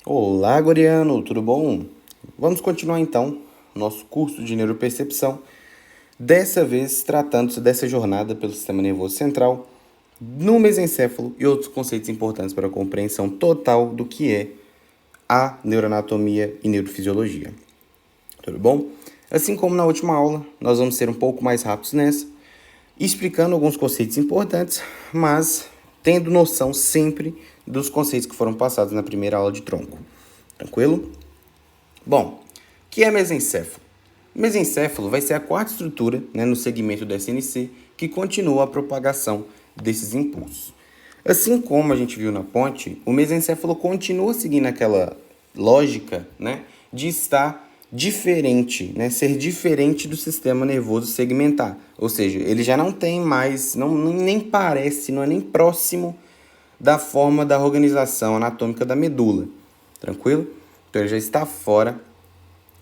Olá, Goriano, tudo bom? Vamos continuar então nosso curso de neuropercepção, dessa vez tratando-se dessa jornada pelo sistema nervoso central, no mesencéfalo e outros conceitos importantes para a compreensão total do que é a neuroanatomia e neurofisiologia. Tudo bom? Assim como na última aula, nós vamos ser um pouco mais rápidos nessa, explicando alguns conceitos importantes, mas tendo noção sempre dos conceitos que foram passados na primeira aula de tronco. Tranquilo? Bom, o que é mesencéfalo? O mesencéfalo vai ser a quarta estrutura, no segmento do SNC que continua a propagação desses impulsos. Assim como a gente viu na ponte, o mesencéfalo continua seguindo aquela lógica, de estar diferente, ser diferente do sistema nervoso segmentar. Ou seja, ele já não tem mais, nem parece, não é nem próximo da forma da organização anatômica da medula. Tranquilo? Então ele já está fora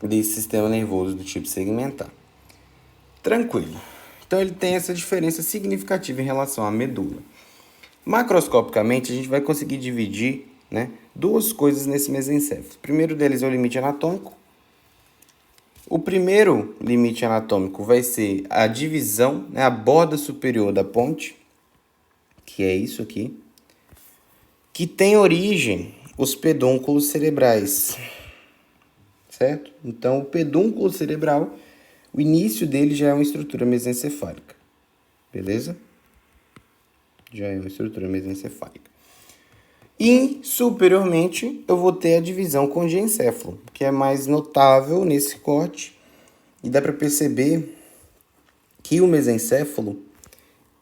desse sistema nervoso do tipo segmentar. Tranquilo. Então ele tem essa diferença significativa em relação à medula. Macroscopicamente, a gente vai conseguir dividir duas coisas nesse mesencéfalo. O primeiro deles é o limite anatômico. O primeiro limite anatômico vai ser a divisão, a borda superior da ponte, que é isso aqui, que tem origem os pedúnculos cerebrais, certo? Então, o pedúnculo cerebral, o início dele já é uma estrutura mesencefálica, beleza? Já é uma estrutura mesencefálica. E, superiormente, eu vou ter a divisão com o diencéfalo, que é mais notável nesse corte. E dá para perceber que o mesencéfalo,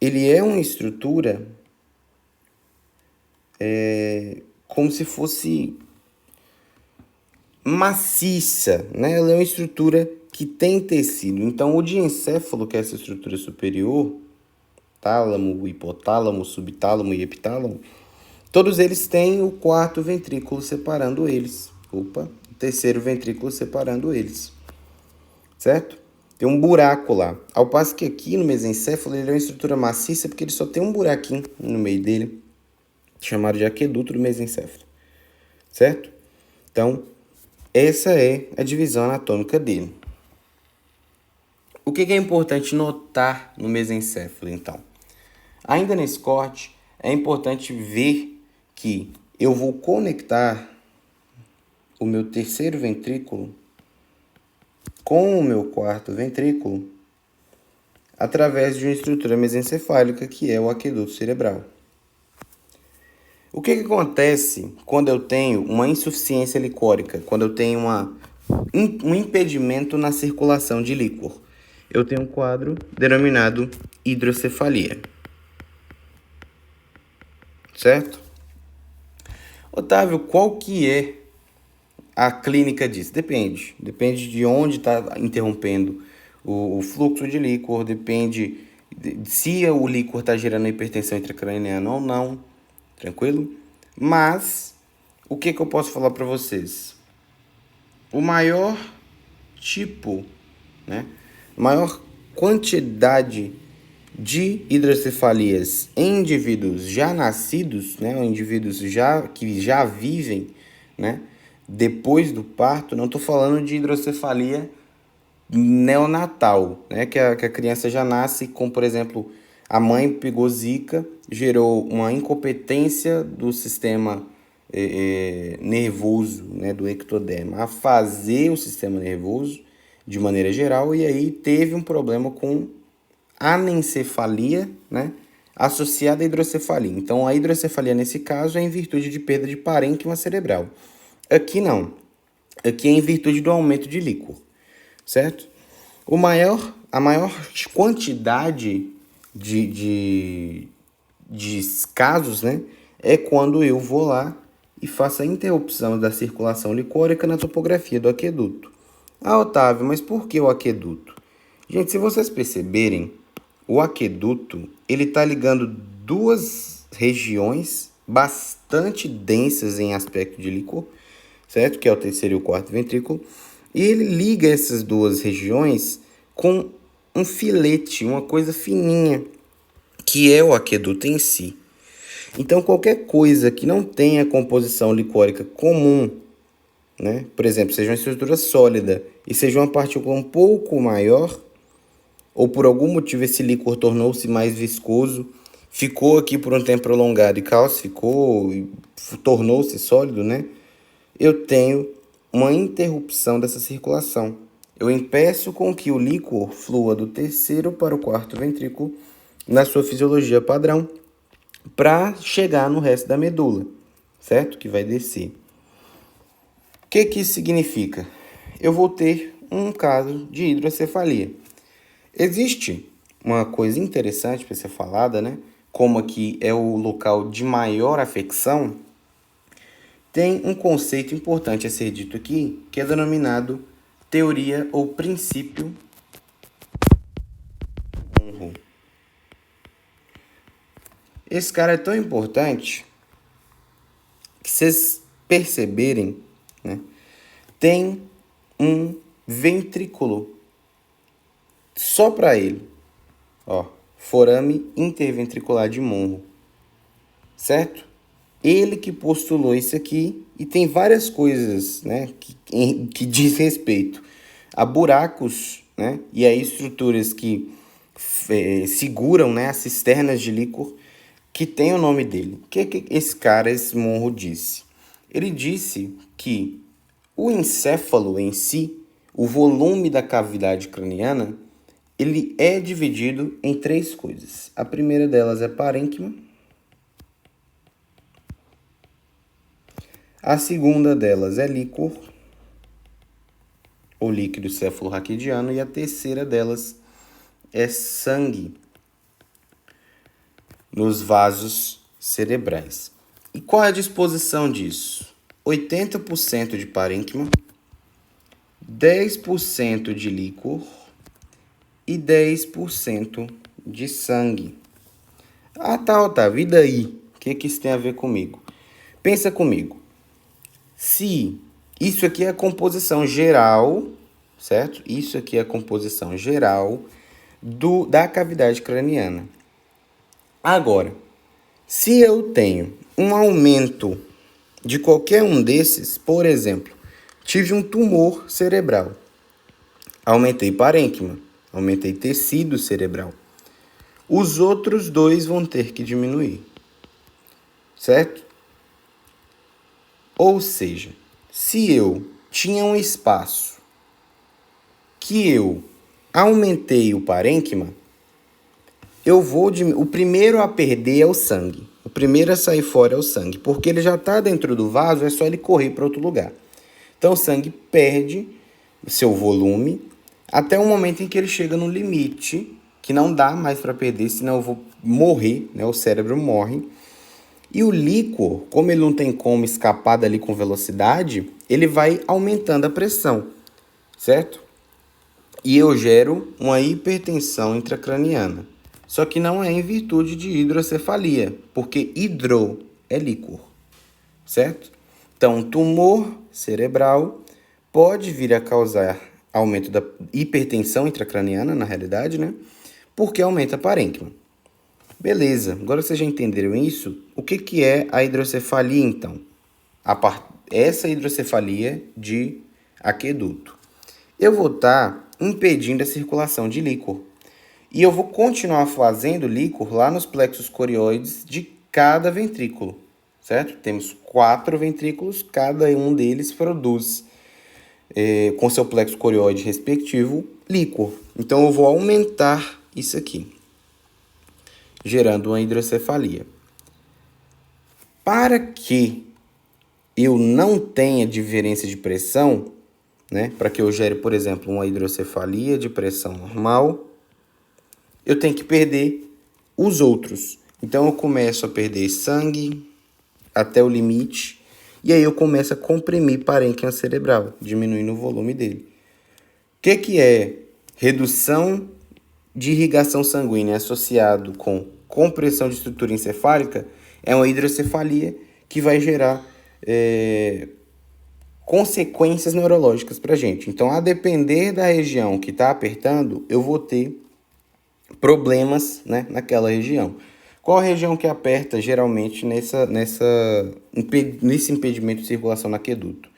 ele é uma estrutura como se fosse maciça, Ela é uma estrutura que tem tecido. Então, o diencéfalo, que é essa estrutura superior, tálamo, hipotálamo, subtálamo e epitálamo, todos eles têm o quarto ventrículo separando eles. O terceiro ventrículo separando eles. Certo? Tem um buraco lá. Ao passo que aqui no mesencéfalo ele é uma estrutura maciça porque ele só tem um buraquinho no meio dele, chamado de aqueduto do mesencéfalo. Certo? Então, essa é a divisão anatômica dele. O que é importante notar no mesencéfalo, então? Ainda nesse corte, é importante ver que eu vou conectar o meu terceiro ventrículo com o meu quarto ventrículo através de uma estrutura mesencefálica que é o aqueduto cerebral. O que acontece quando eu tenho uma insuficiência licórica, quando eu tenho um impedimento na circulação de líquor? Eu tenho um quadro denominado hidrocefalia. Certo? Otávio, qual que é a clínica disso? Depende. Depende de onde está interrompendo o fluxo de líquor, depende de se o líquor está gerando hipertensão intracraniana ou não. Tranquilo? Mas, o que eu posso falar para vocês? O maior tipo, maior quantidade de hidrocefalias em indivíduos já nascidos, ou indivíduos que já vivem, depois do parto, não estou falando de hidrocefalia neonatal, que a criança já nasce com, por exemplo, a mãe pegou zika, gerou uma incompetência do sistema nervoso, do ectoderma, a fazer o sistema nervoso de maneira geral, e aí teve um problema com anencefalia, associada à hidrocefalia. Então, a hidrocefalia, nesse caso, é em virtude de perda de parênquima cerebral. Aqui não. Aqui é em virtude do aumento de líquor, certo? A maior quantidade de casos, é quando eu vou lá e faço a interrupção da circulação licórica na topografia do aqueduto. Ah, Otávio, mas por que o aqueduto? Gente, se vocês perceberem, o aqueduto, ele está ligando duas regiões bastante densas em aspecto de líquor, certo? Que é o terceiro e o quarto ventrículo. E ele liga essas duas regiões com um filete, uma coisa fininha, que é o aqueduto em si. Então, qualquer coisa que não tenha composição licórica comum né? Por exemplo, seja uma estrutura sólida e seja uma partícula um pouco maior, ou por algum motivo esse líquor tornou-se mais viscoso, ficou aqui por um tempo prolongado e calcificou e tornou-se sólido, né? Eu tenho uma interrupção dessa circulação. Eu impeço com que o líquor flua do terceiro para o quarto ventrículo na sua fisiologia padrão para chegar no resto da medula, certo? Que vai descer. O que isso significa? Eu vou ter um caso de hidrocefalia. Existe uma coisa interessante para ser falada, né? Como aqui é o local de maior afecção, tem um conceito importante a ser dito aqui, que é denominado teoria ou princípio Monroe. Esse cara é tão importante que vocês perceberem, né? Tem um ventrículo só para ele, ó, forame interventricular de Monroe, certo? Ele que postulou isso aqui e tem várias coisas, né, que diz respeito a buracos, né, e a estruturas que seguram, né, as cisternas de líquor que tem o nome dele. O que esse cara, esse Monroe, disse? Ele disse que o encéfalo em si, o volume da cavidade craniana, ele é dividido em três coisas. A primeira delas é parênquima. A segunda delas é líquor, ou líquido cefalorraquidiano, e a terceira delas é sangue nos vasos cerebrais. E qual é a disposição disso? 80% de parênquima, 10% de líquor e 10% de sangue. Ah, tá, Otávio, e daí? O que isso tem a ver comigo? Pensa comigo. Se isso aqui é a composição geral, certo? Isso aqui é a composição geral da cavidade craniana. Agora, se eu tenho um aumento de qualquer um desses, por exemplo, tive um tumor cerebral, aumentei parênquima, aumentei tecido cerebral, os outros dois vão ter que diminuir, certo? Ou seja, se eu tinha um espaço que eu aumentei o parênquima, o primeiro a perder é o sangue. O primeiro a sair fora é o sangue, porque ele já está dentro do vaso, é só ele correr para outro lugar. Então o sangue perde o seu volume até o momento em que ele chega no limite, que não dá mais para perder, senão eu vou morrer, né? O cérebro morre. E o líquor, como ele não tem como escapar dali com velocidade, ele vai aumentando a pressão, certo? E eu gero uma hipertensão intracraniana. Só que não é em virtude de hidrocefalia, porque hidro é líquor, certo? Então, tumor cerebral pode vir a causar aumento da hipertensão intracraniana, na realidade, né? Porque aumenta a parênquima. Beleza, agora vocês já entenderam isso? O que é a hidrocefalia, então? Essa hidrocefalia de aqueduto. Eu vou estar impedindo a circulação de líquor. E eu vou continuar fazendo líquor lá nos plexos corioides de cada ventrículo, certo? Temos 4 ventrículos, cada um deles produz, com seu plexo corioide respectivo, líquor. Então, eu vou aumentar isso aqui, gerando uma hidrocefalia. Para que eu não tenha diferença de pressão, né? Para que eu gere, por exemplo, uma hidrocefalia de pressão normal, eu tenho que perder os outros. Então, eu começo a perder sangue até o limite, e aí eu começo a comprimir parênquima cerebral, diminuindo o volume dele. O que é redução de irrigação sanguínea associado com compressão de estrutura encefálica? É uma hidrocefalia que vai gerar consequências neurológicas para a gente. Então, a depender da região que está apertando, eu vou ter problemas, né, naquela região. Qual a região que aperta geralmente nesse impedimento de circulação no aqueduto?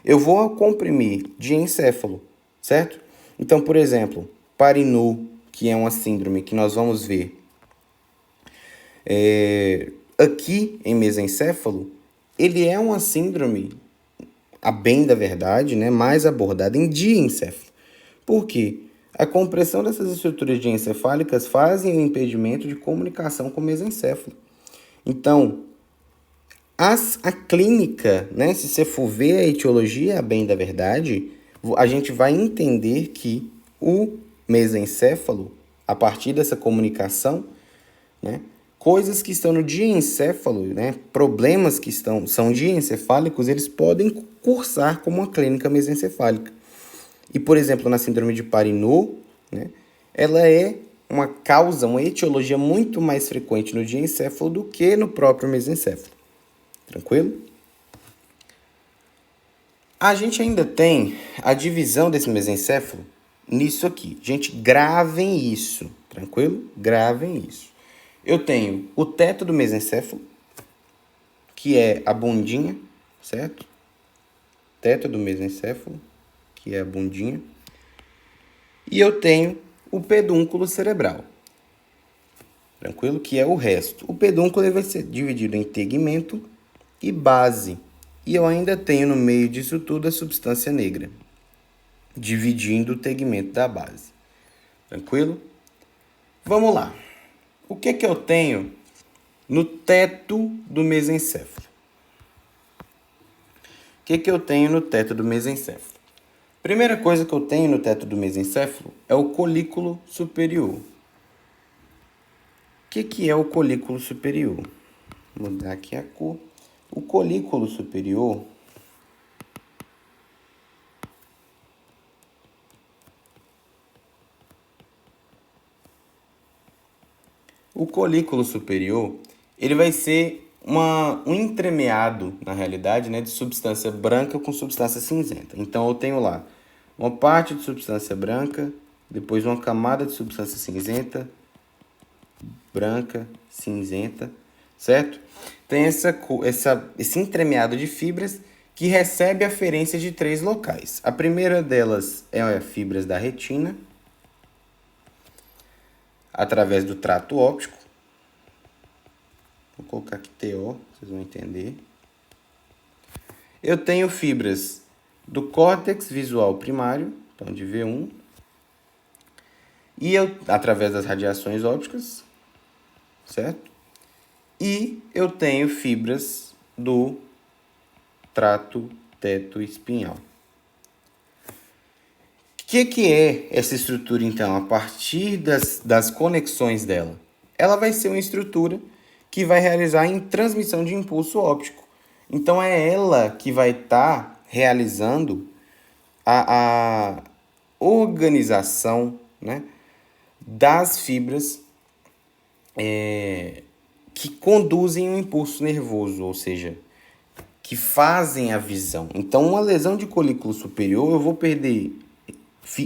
eu vou comprimir diencéfalo, certo? Então, por exemplo, Parinu, que é uma síndrome que nós vamos ver aqui em mesencéfalo, ele é uma síndrome, a bem da verdade, né, mais abordada em diencéfalo. Por quê? A compressão dessas estruturas diencefálicas fazem o impedimento de comunicação com o mesencéfalo. Então, a clínica, né, se você for ver a etiologia, a bem da verdade, a gente vai entender que o mesencéfalo, a partir dessa comunicação, né, coisas que estão no diencéfalo, né, problemas que são diencefálicos, eles podem cursar como uma clínica mesencefálica. E, por exemplo, na síndrome de Parinot, né, ela é uma causa, uma etiologia muito mais frequente no diencéfalo do que no próprio mesencéfalo. Tranquilo? A gente ainda tem a divisão desse mesencéfalo nisso aqui. Gente, gravem isso, tranquilo? Gravem isso. Eu tenho o teto do mesencéfalo, que é a bundinha, certo? Teto do mesencéfalo, que é a bundinha. E eu tenho o pedúnculo cerebral, tranquilo? Que é o resto. O pedúnculo vai ser dividido em tegmento e base. E eu ainda tenho no meio disso tudo a substância negra, dividindo o tegmento da base. Tranquilo? Vamos lá. O que eu tenho no teto do mesencéfalo? O que eu tenho no teto do mesencéfalo? Primeira coisa que eu tenho no teto do mesencéfalo é o colículo superior. O que é o colículo superior? Vou mudar aqui a cor. O colículo superior ele vai ser um entremeado, na realidade, né, de substância branca com substância cinzenta. Então, eu tenho lá uma parte de substância branca, depois uma camada de substância cinzenta, branca, cinzenta, certo? Tem esse entremeado de fibras que recebe aferência de 3 locais. A primeira delas é a fibras da retina, através do trato óptico. Vou colocar aqui TO, vocês vão entender. Eu tenho fibras do córtex visual primário, então de V1, e através das radiações ópticas, certo? E eu tenho fibras do trato teto-espinhal. O que é essa estrutura, então, a partir das conexões dela? Ela vai ser uma estrutura que vai realizar em transmissão de impulso óptico. Então, é ela que vai estar realizando a organização, né, das fibras que conduzem o impulso nervoso, ou seja, que fazem a visão. Então, uma lesão de colículo superior, eu vou perder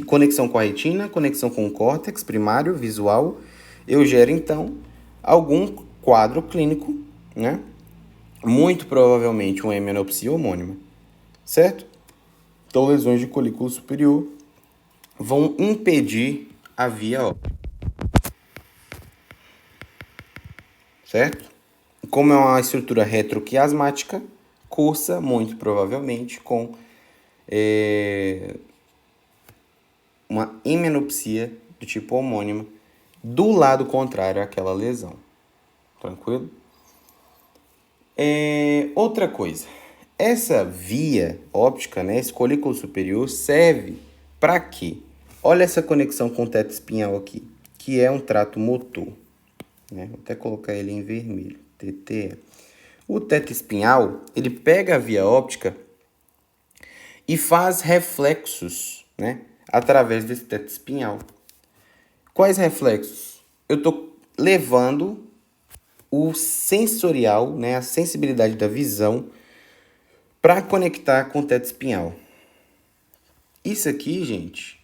conexão com a retina, conexão com o córtex primário, visual. Eu gero, então, algum quadro clínico, né? Muito provavelmente uma hemianopsia homônima, certo? Então, lesões de colículo superior vão impedir a via óptica, certo? Como é uma estrutura retroquiasmática, cursa muito provavelmente com uma hemianopsia do tipo homônima do lado contrário àquela lesão. Tranquilo? Outra coisa, essa via óptica, né, esse colículo superior, serve para quê? Olha essa conexão com o teto espinhal aqui, que é um trato motor. Né? Vou até colocar ele em vermelho, TT. O teto espinhal, ele pega a via óptica e faz reflexos, né, através desse teto espinhal. Quais reflexos? Eu estou levando o sensorial, né, a sensibilidade da visão, para conectar com o teto espinhal. Isso aqui, gente,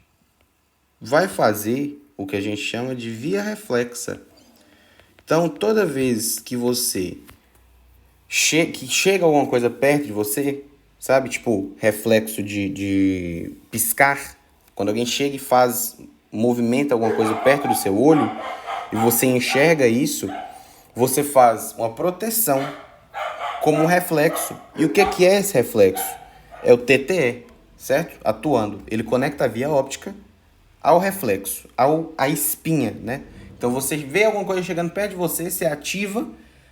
vai fazer o que a gente chama de via reflexa. Então, toda vez que você chega alguma coisa perto de você, sabe? Tipo, reflexo de piscar. Quando alguém chega e movimenta alguma coisa perto do seu olho, e você enxerga isso, você faz uma proteção como um reflexo. E o que é esse reflexo? É o TTE, certo? Atuando. Ele conecta a via óptica ao reflexo, à espinha, né? Então você vê alguma coisa chegando perto de você, você ativa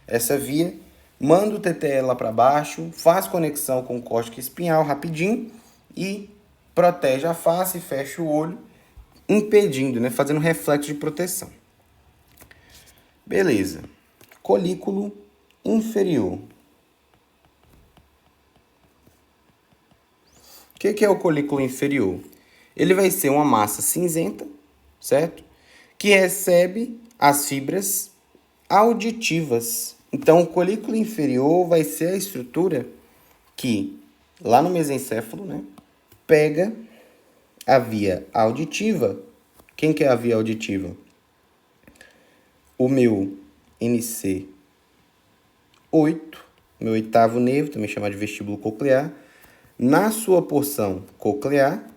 essa via, manda o TTE lá para baixo, faz conexão com o córtex espinhal rapidinho e protege a face, fecha o olho, impedindo, né? Fazendo reflexo de proteção. Beleza. Colículo inferior. O que é o colículo inferior? Ele vai ser uma massa cinzenta, certo? Que recebe as fibras auditivas. Então, o colículo inferior vai ser a estrutura que, lá no mesencéfalo, né, pega a via auditiva. Quem que é a via auditiva? O meu NC8, meu oitavo nervo, também chamado de vestíbulo coclear, na sua porção coclear,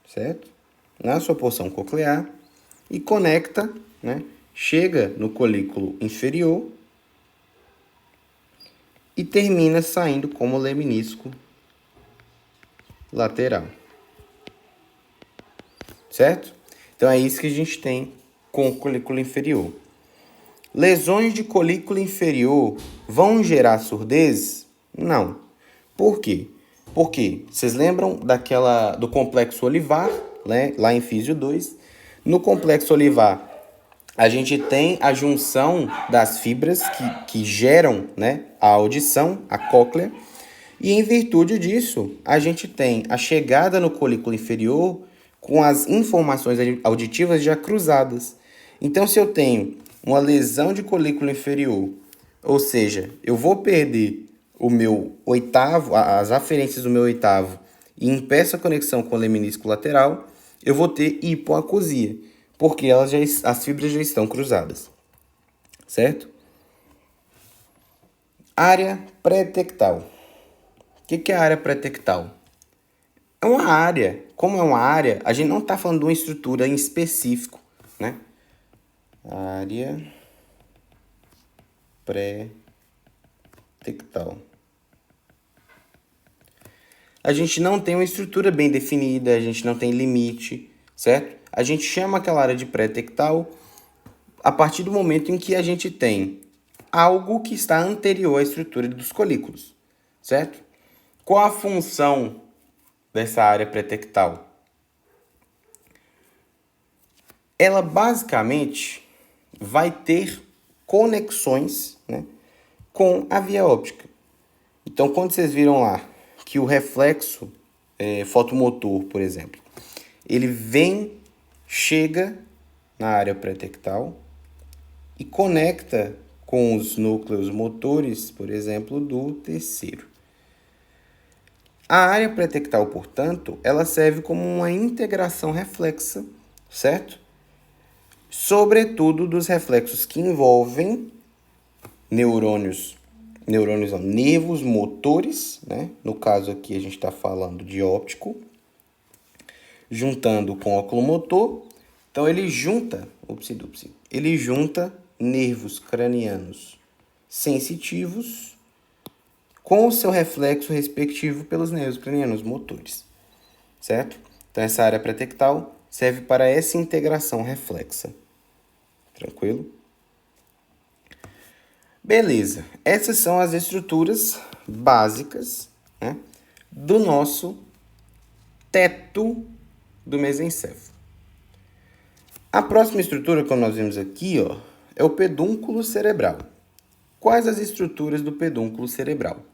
certo? Na sua porção coclear e conecta, né? Chega no colículo inferior e termina saindo como leminisco lateral. Certo? Então é isso que a gente tem com o colículo inferior. Lesões de colículo inferior vão gerar surdez? Não. Por quê? Porque vocês lembram do complexo olivar, né? Lá em Físio 2? No complexo olivar, a gente tem a junção das fibras que geram, né, a audição, a cóclea, e em virtude disso, a gente tem a chegada no colículo inferior com as informações auditivas já cruzadas. Então, se eu tenho uma lesão de colículo inferior, ou seja, eu vou perder o meu oitavo, as aferências do meu oitavo, e impeço a conexão com o leminisco lateral, eu vou ter hipoacusia, porque as fibras já estão cruzadas, certo? Área pré-tectal. O que é a área pré-tectal? É uma área. Como é uma área, a gente não está falando de uma estrutura em específico, né? Área pré-tectal. A gente não tem uma estrutura bem definida, a gente não tem limite, certo? A gente chama aquela área de pré-tectal a partir do momento em que a gente tem algo que está anterior à estrutura dos colículos, certo? Qual a função dessa área pré-tectal? Ela basicamente vai ter conexões, né, com a via óptica. Então, quando vocês viram lá que o reflexo fotomotor, por exemplo, ele chega na área pré-tectal e conecta com os núcleos motores, por exemplo, do terceiro. A área pré-tectal, portanto, ela serve como uma integração reflexa, certo? Sobretudo dos reflexos que envolvem nervos motores, né? No caso aqui a gente está falando de óptico, juntando com oculomotor. Então ele junta nervos cranianos sensitivos com o seu reflexo respectivo pelos nervos cranianos motores, certo? Então essa área pré-tectal serve para essa integração reflexa. Tranquilo? Beleza. Essas são as estruturas básicas, né, do nosso teto do mesencéfalo. A próxima estrutura que nós vimos aqui, ó, é o pedúnculo cerebral. Quais as estruturas do pedúnculo cerebral?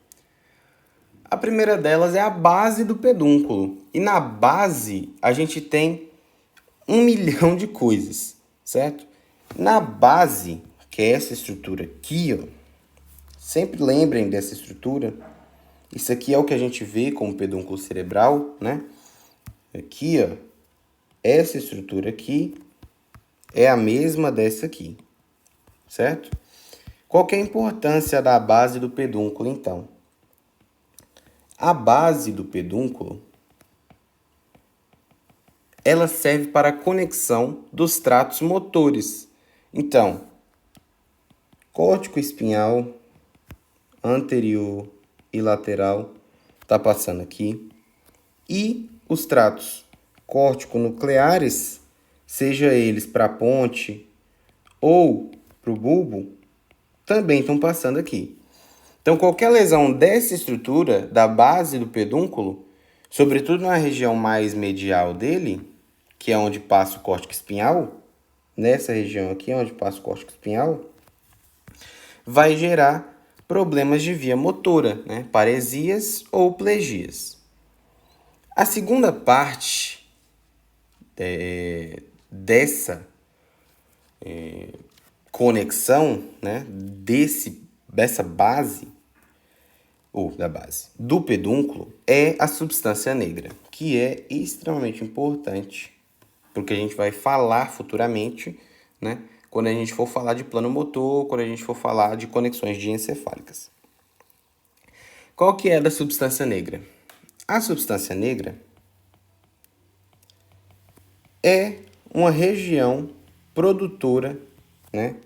A primeira delas é a base do pedúnculo. E na base a gente tem 1 milhão de coisas, certo? Na base, que é essa estrutura aqui, ó, sempre lembrem dessa estrutura. Isso aqui é o que a gente vê como pedúnculo cerebral, né? Aqui, ó, essa estrutura aqui é a mesma dessa aqui, certo? Qual que é a importância da base do pedúnculo, então? A base do pedúnculo, ela serve para a conexão dos tratos motores. Então, córtico espinhal, anterior e lateral, está passando aqui. E os tratos córtico-nucleares, seja eles para a ponte ou para o bulbo, também estão passando aqui. Então, qualquer lesão dessa estrutura, da base do pedúnculo, sobretudo na região mais medial dele, que é onde passa o córtico espinhal, nessa região aqui, onde passa o córtico espinhal, vai gerar problemas de via motora, né? Paresias ou plegias. A segunda parte dessa conexão, né, dessa base, ou da base, do pedúnculo, é a substância negra, que é extremamente importante, porque a gente vai falar futuramente, né, quando a gente for falar de plano motor, quando a gente for falar de conexões diencefálicas. Qual que é da substância negra? A substância negra é uma região produtora, né,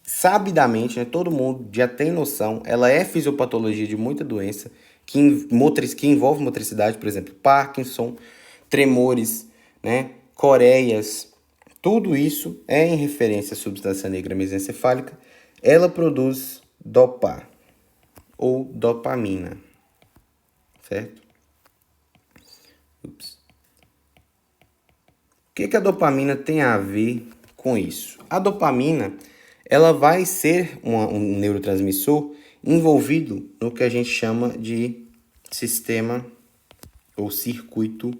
sabidamente, né, todo mundo já tem noção, ela é fisiopatologia de muita doença que envolve motricidade, por exemplo, Parkinson, tremores, né, coreias, tudo isso é em referência à substância negra mesencefálica. Ela produz DOPA ou dopamina, certo? Ups. O que a dopamina tem a ver com isso? A dopamina, ela vai ser um neurotransmissor envolvido no que a gente chama de sistema ou circuito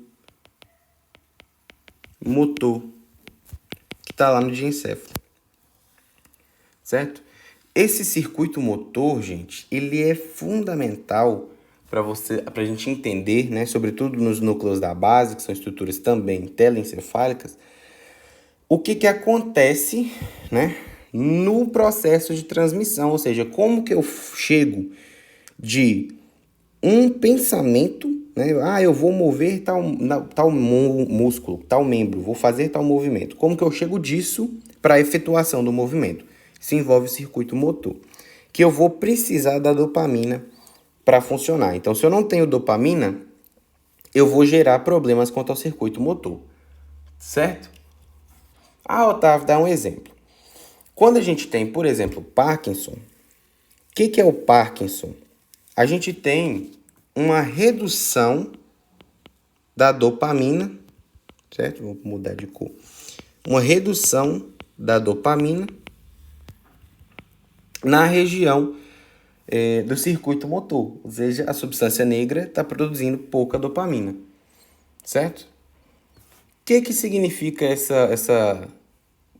motor, que está lá no diencéfalo, certo? Esse circuito motor, gente, ele é fundamental para a gente entender, né, sobretudo nos núcleos da base, que são estruturas também telencefálicas, o que acontece, né, no processo de transmissão, ou seja, como que eu chego de um pensamento, né, eu vou mover tal músculo, tal membro, vou fazer tal movimento. Como que eu chego disso para a efetuação do movimento? Isso envolve o circuito motor, que eu vou precisar da dopamina para funcionar. Então, se eu não tenho dopamina, eu vou gerar problemas quanto ao circuito motor, certo? Otávio, dá um exemplo. Quando a gente tem, por exemplo, Parkinson, o que é o Parkinson? A gente tem uma redução da dopamina, certo? Vou mudar de cor. Uma redução da dopamina na região do circuito motor, ou seja, a substância negra está produzindo pouca dopamina, certo? O que significa essa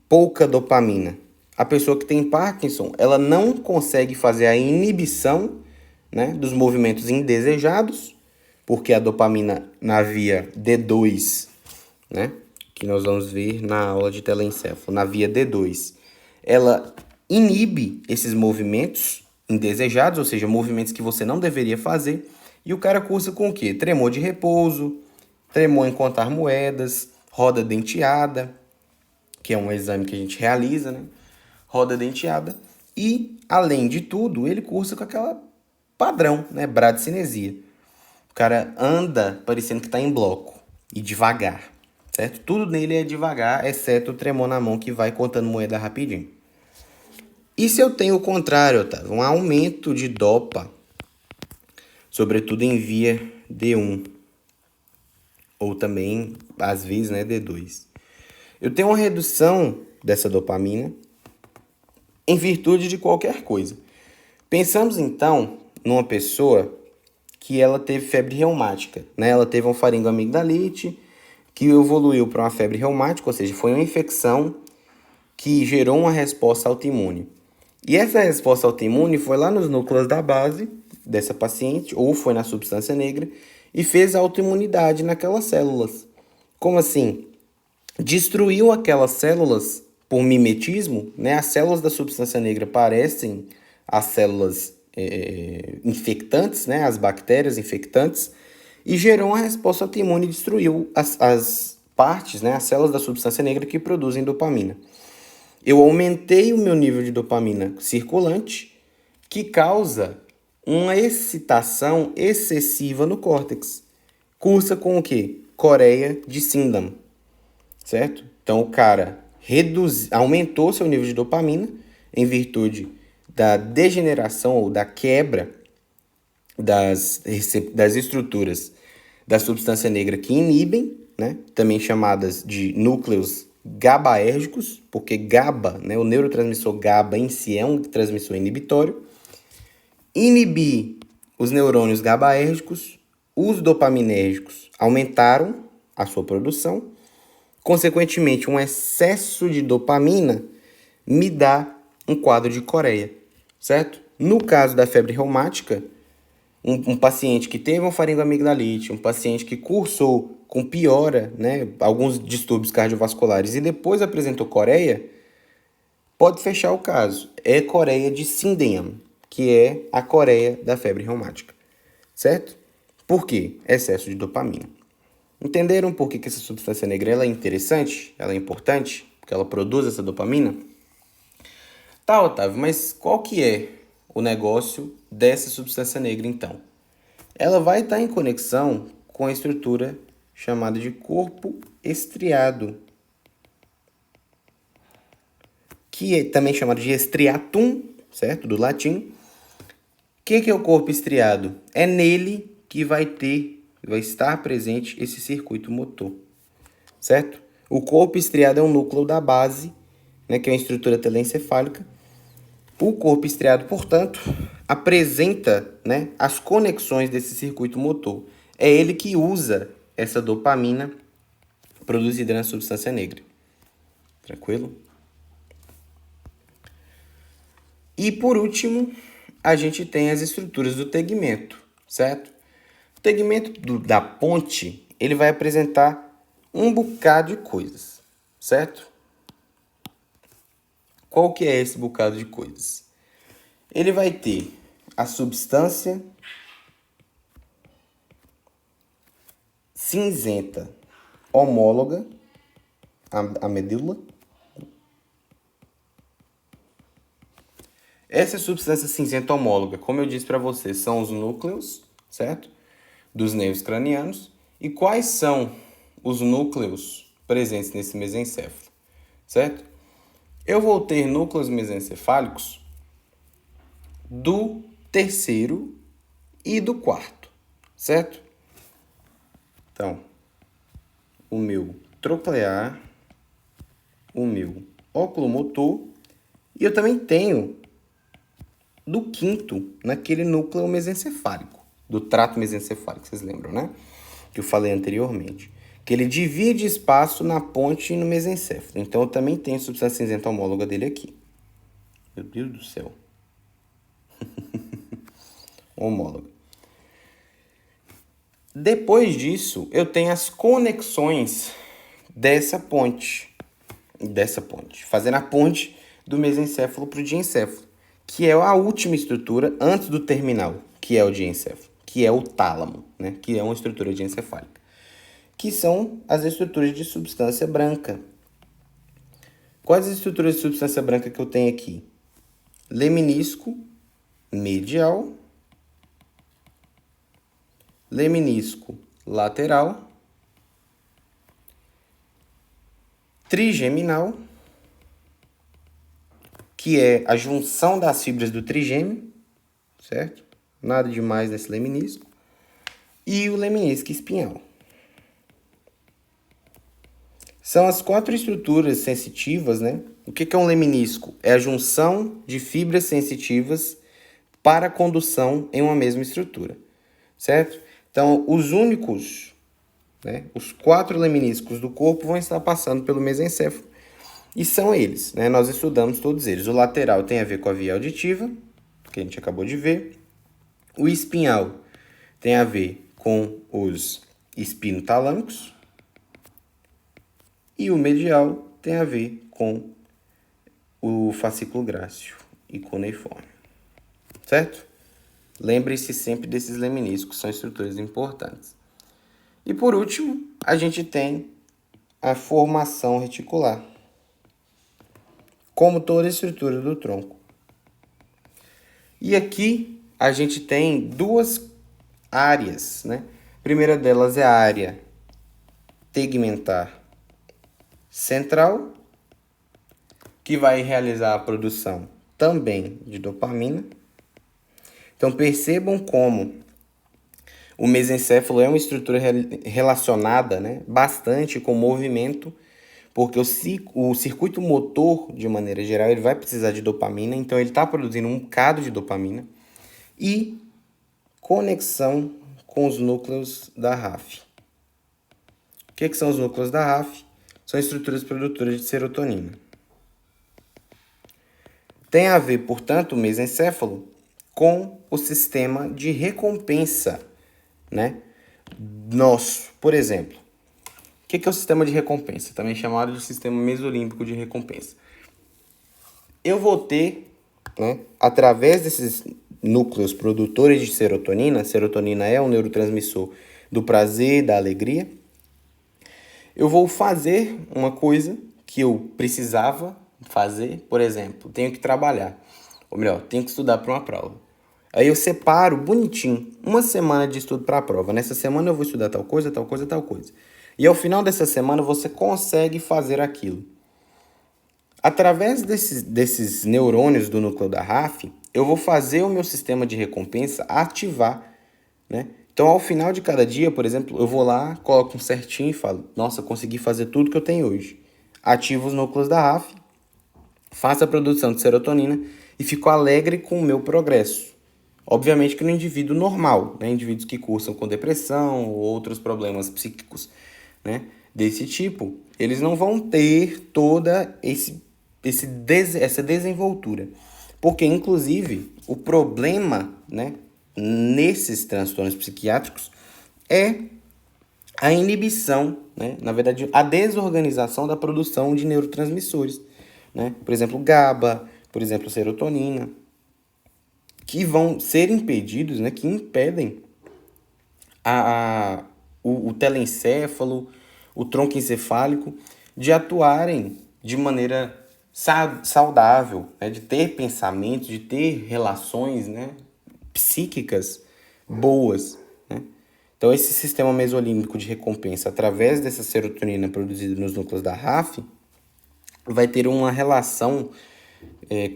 pouca dopamina? A pessoa que tem Parkinson, ela não consegue fazer a inibição, né, dos movimentos indesejados, porque a dopamina na via D2, né, que nós vamos ver na aula de telencéfalo, na via D2, ela inibe esses movimentos indesejados, ou seja, movimentos que você não deveria fazer, e o cara cursa com o quê? Tremor de repouso, tremor em contar moedas, roda denteada, que é um exame que a gente realiza, né? Roda denteada, e, além de tudo, ele cursa com aquela padrão, né? Bradicinesia. O cara anda parecendo que está em bloco e devagar, certo? Tudo nele é devagar, exceto o tremor na mão que vai contando moeda rapidinho. E se eu tenho o contrário, Otávio? Um aumento de DOPA, sobretudo em via D1, ou também, às vezes, né, D2. Eu tenho uma redução dessa dopamina em virtude de qualquer coisa. Pensamos, então, numa pessoa que ela teve febre reumática, né? Ela teve uma faringoamigdalite que evoluiu para uma febre reumática, ou seja, foi uma infecção que gerou uma resposta autoimune. E essa resposta autoimune foi lá nos núcleos da base dessa paciente, ou foi na substância negra, e fez autoimunidade naquelas células. Como assim? Destruiu aquelas células por mimetismo, né? As células da substância negra parecem as células infectantes, né, as bactérias infectantes, e gerou uma resposta autoimune e destruiu as partes, né, as células da substância negra que produzem dopamina. Eu aumentei o meu nível de dopamina circulante, que causa uma excitação excessiva no córtex. Cursa com o quê? Coreia de Syndham, certo? Então o cara aumentou seu nível de dopamina em virtude da degeneração ou da quebra das estruturas da substância negra que inibem, né? Também chamadas de núcleos GABAérgicos, porque GABA, né, o neurotransmissor GABA em si é um transmissor inibitório. Inibir os neurônios GABAérgicos, os dopaminérgicos aumentaram a sua produção. Consequentemente, um excesso de dopamina me dá um quadro de coreia, certo? No caso da febre reumática, um paciente que teve uma faringoamigdalite, um paciente que cursou com piora, né, alguns distúrbios cardiovasculares e depois apresentou coreia, pode fechar o caso. É coreia de Syndham, que é a coreia da febre reumática, certo? Por quê? Excesso de dopamina. Entenderam por que essa substância negra ela é interessante? Ela é importante? Porque ela produz essa dopamina? Tá, Otávio, mas qual que é o negócio dessa substância negra, então? Ela vai estar em conexão com a estrutura chamada de corpo estriado, que é também chamado de estriatum, certo? Do latim. O que é o corpo estriado? É nele que vai estar presente esse circuito motor, certo? O corpo estriado é um núcleo da base, né, que é uma estrutura telencefálica. O corpo estriado, portanto, apresenta, né, as conexões desse circuito motor. É ele que usa essa dopamina produzida na substância negra. Tranquilo? E por último, a gente tem as estruturas do tegmento, certo? O tegmento da ponte, ele vai apresentar um bocado de coisas, certo? Qual que é esse bocado de coisas? Ele vai ter a substância cinzenta homóloga, a medula. Essa substância cinzenta homóloga, como eu disse para você, são os núcleos, certo? Dos nervos cranianos. E quais são os núcleos presentes nesse mesencéfalo, certo? Eu vou ter núcleos mesencefálicos do terceiro e do quarto, certo? Então, o meu troclear, o meu oculomotor, e eu também tenho do quinto naquele núcleo mesencefálico, do trato mesencefálico, vocês lembram, né? Que eu falei anteriormente. Que ele divide espaço na ponte e no mesencéfalo. Então, eu também tenho a substância cinzenta homóloga dele aqui. Meu Deus do céu. Homóloga. Depois disso, eu tenho as conexões dessa ponte. Fazendo a ponte do mesencéfalo para o diencéfalo, que é a última estrutura antes do terminal, que é o diencéfalo, que é o tálamo, né? Que é uma estrutura diencefálica, que são as estruturas de substância branca. Quais as estruturas de substância branca que eu tenho aqui? Leminisco medial, leminisco lateral, trigeminal, que é a junção das fibras do trigêmeo, certo? Nada demais nesse leminisco. E o leminisco espinhal. São as 4 estruturas sensitivas, né? O que é um leminisco? É a junção de fibras sensitivas para condução em uma mesma estrutura, certo? Então, os únicos, né, os 4 leminiscos do corpo vão estar passando pelo mesencéfalo, e são eles, né? Nós estudamos todos eles. O lateral tem a ver com a via auditiva, que a gente acabou de ver. O espinhal tem a ver com os espinotalâmicos. E o medial tem a ver com o fascículo grácil e cuneiforme. certo? Lembre-se sempre desses leminiscos, são estruturas importantes. E por último, a gente tem a formação reticular, como toda a estrutura do tronco. E aqui a gente tem duas áreas, né? A primeira delas é a área tegmentar central, que vai realizar a produção também de dopamina. Então percebam como o mesencéfalo é uma estrutura relacionada, né, bastante com o movimento, porque o circuito motor, de maneira geral, ele vai precisar de dopamina, então ele está produzindo um bocado de dopamina, e conexão com os núcleos da RAF. O que são os núcleos da RAF? São estruturas produtoras de serotonina. Tem a ver, portanto, o mesencéfalo com o sistema de recompensa, né, nosso. Por exemplo, o que é o sistema de recompensa? Também chamado de sistema mesolímbico de recompensa. Eu vou ter, né, através desses núcleos produtores de serotonina, serotonina é um neurotransmissor do prazer, da alegria, eu vou fazer uma coisa que eu precisava fazer, por exemplo, tenho que trabalhar, ou melhor, tenho que estudar para uma prova. Aí eu separo bonitinho uma semana de estudo para a prova. Nessa semana eu vou estudar tal coisa, tal coisa, tal coisa. E ao final dessa semana você consegue fazer aquilo. Através desses neurônios do núcleo da RAF, eu vou fazer o meu sistema de recompensa ativar, né? Então, ao final de cada dia, por exemplo, eu vou lá, coloco um certinho e falo, nossa, consegui fazer tudo que eu tenho hoje. Ativo os núcleos da RAF, faço a produção de serotonina e fico alegre com o meu progresso. Obviamente que no indivíduo normal, né? Indivíduos que cursam com depressão ou outros problemas psíquicos, né, desse tipo, eles não vão ter toda essa desenvoltura. Porque, inclusive, o problema, né, nesses transtornos psiquiátricos é a inibição, né, na verdade, a desorganização da produção de neurotransmissores, né? Por exemplo, GABA, por exemplo, serotonina, que vão ser impedidos, né, que impedem o telencéfalo, o tronco encefálico, de atuarem de maneira saudável, né, de ter pensamentos, de ter relações, né, psíquicas boas, né? Então, esse sistema mesolímbico de recompensa, através dessa serotonina produzida nos núcleos da RAF, vai ter uma relação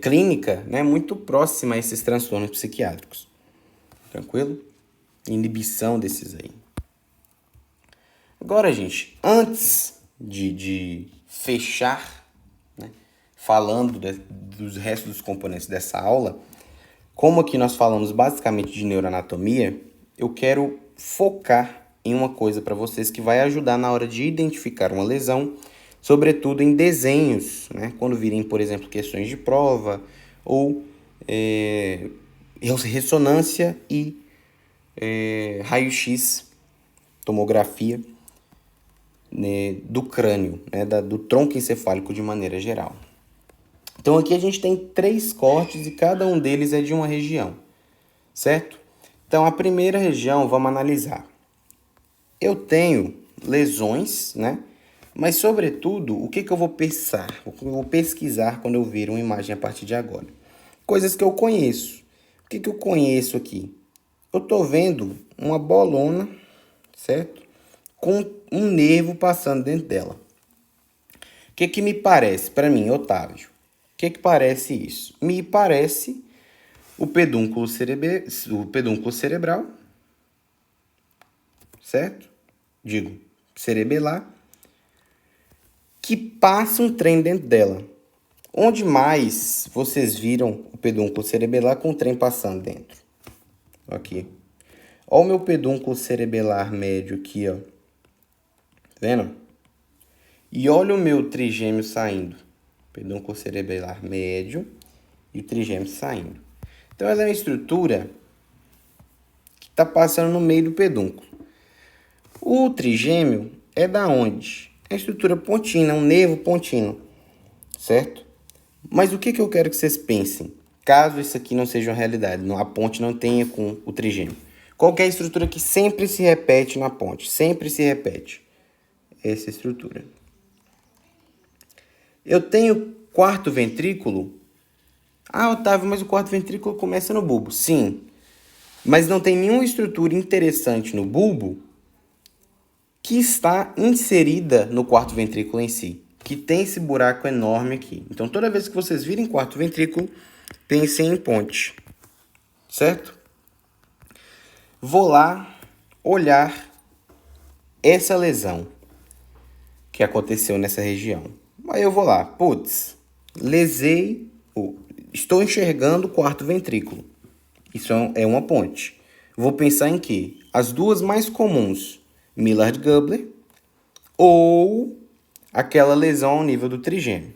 clínica, né, muito próxima a esses transtornos psiquiátricos. Tranquilo? Inibição desses aí. Agora, gente, antes de fechar, né, falando dos restos dos componentes dessa aula, como aqui nós falamos basicamente de neuroanatomia, eu quero focar em uma coisa para vocês que vai ajudar na hora de identificar uma lesão, sobretudo em desenhos, né? Quando virem, por exemplo, questões de prova ou ressonância e raio-x, tomografia, né, do crânio, né, do tronco encefálico de maneira geral. Então aqui a gente tem 3 cortes e cada um deles é de uma região, certo? Então a primeira região vamos analisar. Eu tenho lesões, né? Mas, sobretudo, o que eu vou pensar? O que eu vou pesquisar quando eu ver uma imagem a partir de agora? Coisas que eu conheço. O que eu conheço aqui? Eu estou vendo uma bolona, certo? Com um nervo passando dentro dela. O que me parece? Para mim, Otávio, o que parece isso? Me parece o pedúnculo cerebral, certo? Digo, cerebelar, que passa um trem dentro dela. Onde mais vocês viram o pedúnculo cerebelar com o trem passando dentro? Aqui. Olha o meu pedúnculo cerebelar médio aqui, ó. Tá vendo? E olha o meu trigêmeo saindo. Pedúnculo cerebelar médio e o trigêmeo saindo. Então, ela é uma estrutura que está passando no meio do pedúnculo. O trigêmeo é da onde? É a estrutura pontina, um nervo pontino, certo? Mas o que eu quero que vocês pensem? caso isso aqui não seja uma realidade, a ponte não tenha com o trigêmeo. Qual que é a estrutura que sempre se repete na ponte? Sempre se repete. Essa estrutura. Eu tenho quarto ventrículo. Ah, Otávio, mas o quarto ventrículo começa no bulbo. Sim, mas não tem nenhuma estrutura interessante no bulbo que está inserida no quarto ventrículo em si, que tem esse buraco enorme aqui. Então, toda vez que vocês virem quarto ventrículo, pensem em ponte, certo? Vou lá olhar essa lesão que aconteceu nessa região. Aí eu vou lá, putz, lesei, estou enxergando o quarto ventrículo. Isso é uma ponte. Vou pensar em quê? As duas mais comuns, Millard-Gubler ou aquela lesão ao nível do trigêmeo.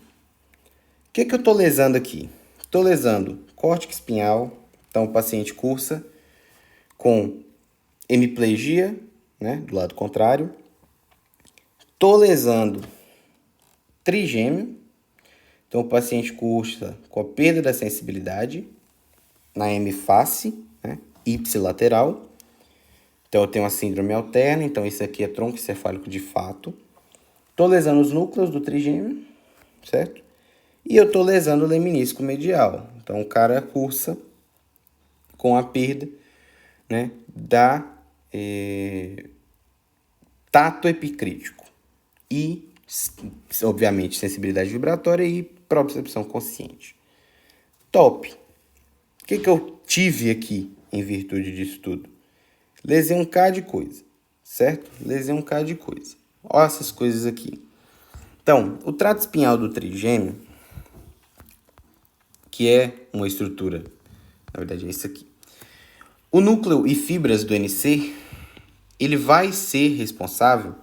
O que eu estou lesando aqui? Estou lesando córtex espinhal, então o paciente cursa com hemiplegia, né, do lado contrário. Estou lesando trigêmeo, então o paciente cursa com a perda da sensibilidade na hemiface, né, ipsilateral. Então eu tenho uma síndrome alterna, então isso aqui é tronco encefálico de fato. Estou lesando os núcleos do trigêmeo, certo? E eu estou lesando o leminisco medial. Então o cara cursa com a perda, né, da tato epicrítico e, obviamente, sensibilidade vibratória e propriocepção consciente. Top! O que eu tive aqui em virtude disso tudo? Lesei um K de coisa, certo? Lesei um K de coisa. Olha essas coisas aqui. Então, o trato espinhal do trigêmeo, que é uma estrutura, na verdade é isso aqui. O núcleo e fibras do NC, ele vai ser responsável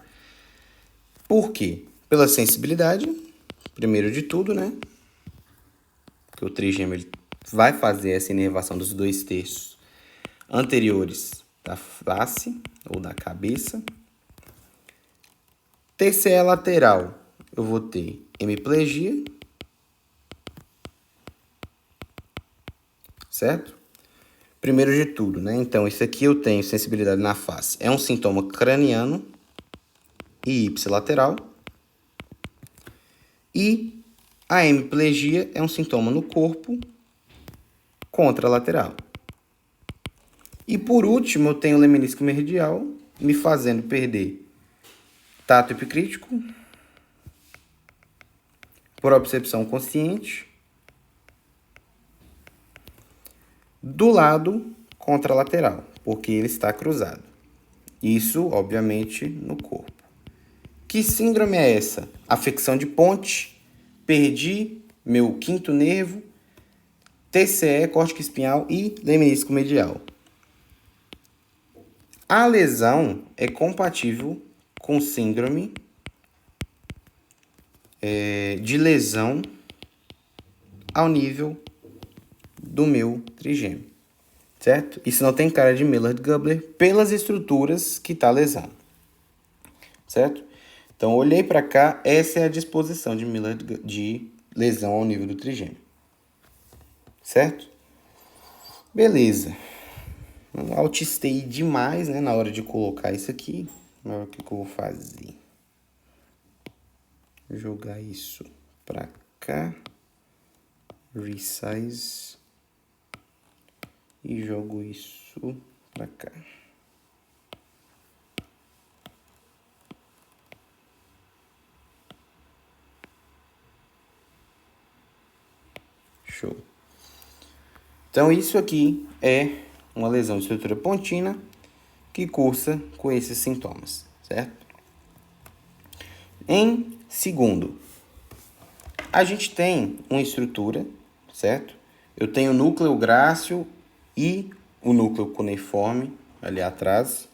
por quê? Pela sensibilidade, primeiro de tudo, né? Que o trigêmeo ele vai fazer essa inervação dos 2/3 anteriores da face ou da cabeça. TCE lateral, eu vou ter hemiplegia, certo? Primeiro de tudo, né? Então, isso aqui eu tenho sensibilidade na face. É um sintoma craniano e ipsilateral. E a hemiplegia é um sintoma no corpo contralateral. E por último, eu tenho o leminisco medial me fazendo perder tato epicrítico, propriocepção consciente, do lado contralateral, porque ele está cruzado. Isso, obviamente, no corpo. Que síndrome é essa? Afecção de ponte, perdi meu quinto nervo, TCE, córtex espinhal e leminisco medial. A lesão é compatível com síndrome de lesão ao nível do meu trigêmeo, certo? Isso não tem cara de Millard-Gubler pelas estruturas que está lesando, certo? Então, olhei para cá, essa é a disposição de de lesão ao nível do trigêmeo, certo? Beleza. Eu autistei demais, né, na hora de colocar isso aqui. Agora, o que eu vou fazer? Jogar isso para cá. Resize. E jogo isso para cá. Show. Então, isso aqui é uma lesão de estrutura pontina que cursa com esses sintomas, certo? Em segundo, a gente tem uma estrutura, certo? Eu tenho o núcleo grácil e o núcleo cuneiforme ali atrás.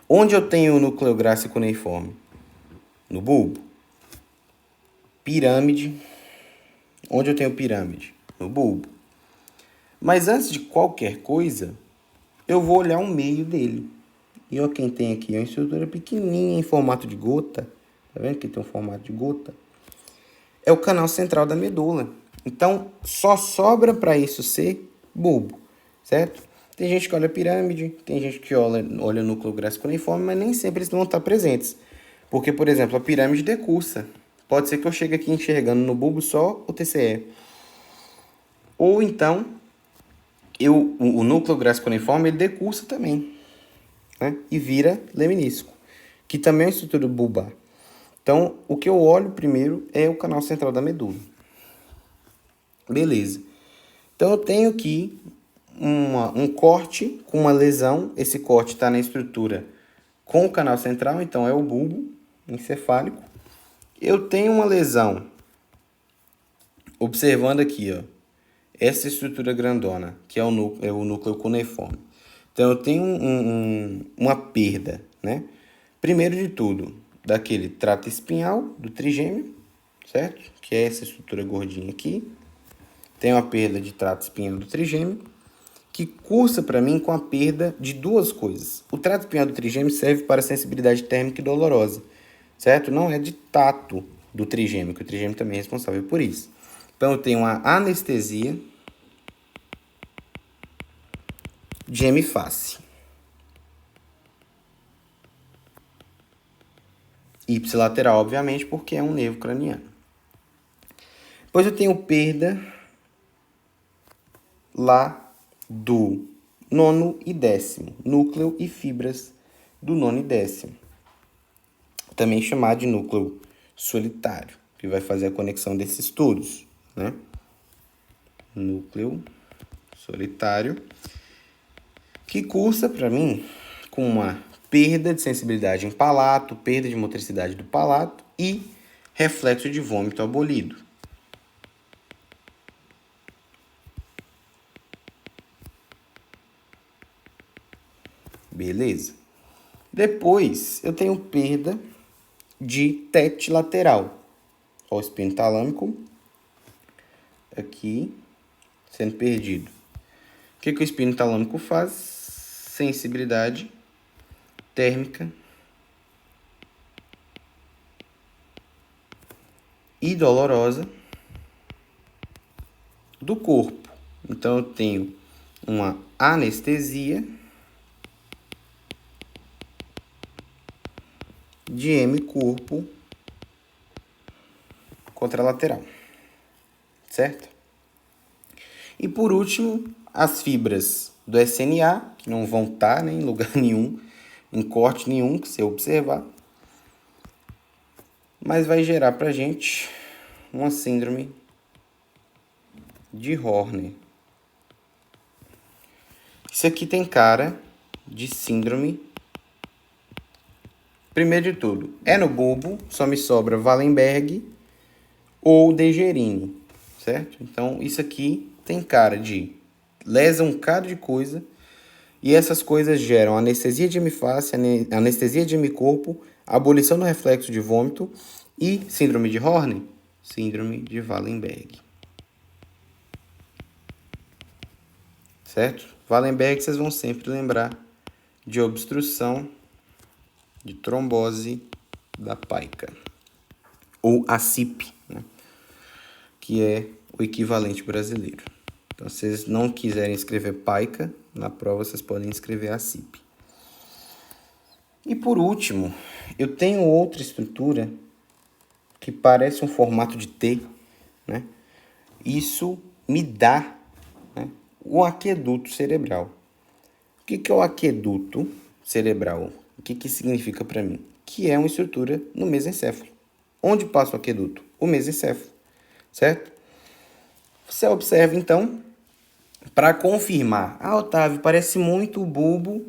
Onde eu tenho o núcleo grácil e cuneiforme? No bulbo. Pirâmide. Onde eu tenho pirâmide? No bulbo. Mas antes de qualquer coisa, eu vou olhar o meio dele. E olha quem tem aqui, uma estrutura pequenininha em formato de gota. Tá vendo que tem um formato de gota? É o canal central da medula. Então, só sobra para isso ser bulbo, certo? Tem gente que olha a pirâmide, tem gente que olha o núcleo gráfico-cuneiforme, mas nem sempre eles vão estar presentes. Porque, por exemplo, a pirâmide decursa. Pode ser que eu chegue aqui enxergando no bulbo só o TCE. Ou então, o núcleo gráfico-cuneiforme ele decursa também, né? E vira leminísco, que também é uma estrutura bulbar. Então, o que eu olho primeiro é o canal central da medula. Beleza. Então, eu tenho aqui um corte com uma lesão. Esse corte está na estrutura com o canal central, então é o bulbo encefálico. Eu tenho uma lesão, observando aqui, ó, essa estrutura grandona, que é o núcleo cuneiforme. Então, eu tenho uma perda, né? Primeiro de tudo, daquele trato espinhal do trigêmeo, certo? Que é essa estrutura gordinha aqui. Tem uma perda de trato espinhal do trigêmeo, que cursa para mim com a perda de duas coisas. O trato espinhal do trigêmeo serve para sensibilidade térmica e dolorosa, certo? Não é de tato do trigêmeo, que o trigêmeo também é responsável por isso. Então, eu tenho uma anestesia de hemiface. Ipsilateral, obviamente, porque é um nervo craniano. Depois eu tenho perda lá do nono e décimo, núcleo e fibras do nono e décimo. Também chamado de núcleo solitário, que vai fazer a conexão desses todos, né? Núcleo solitário, que cursa para mim com uma perda de sensibilidade em palato, perda de motricidade do palato e reflexo de vômito abolido. Beleza? Depois, eu tenho perda de tete lateral. Ó, o espino talâmico aqui sendo perdido. O que o espino talâmico faz? Sensibilidade térmica e dolorosa do corpo. Então, eu tenho uma anestesia de hemicorpo contralateral, certo? E por último, as fibras do SNA, que não vão estar, né, em lugar nenhum, em corte nenhum que você observar, mas vai gerar pra gente uma síndrome de Horner. Isso aqui tem cara de síndrome. Primeiro de tudo, é no bulbo, só me sobra Wallenberg ou Dejerini, certo? Então, isso aqui tem cara de lesa um bocado de coisa, e essas coisas geram anestesia de hemiface, anestesia de hemicorpo, abolição do reflexo de vômito e síndrome de Horner, síndrome de Wallenberg. Certo? Wallenberg vocês vão sempre lembrar de obstrução de trombose da paica, ou a CIP, né? Que é o equivalente brasileiro. Então, se vocês não quiserem escrever paica, na prova vocês podem escrever a CIP. E por último, eu tenho outra estrutura que parece um formato de T, né? Isso me dá, né, o aqueduto cerebral. O que é o aqueduto cerebral? O que significa para mim? Que é uma estrutura no mesencéfalo. Onde passa o aqueduto? O mesencéfalo, certo? Você observa, então, para confirmar. Ah, Otávio, parece muito o bulbo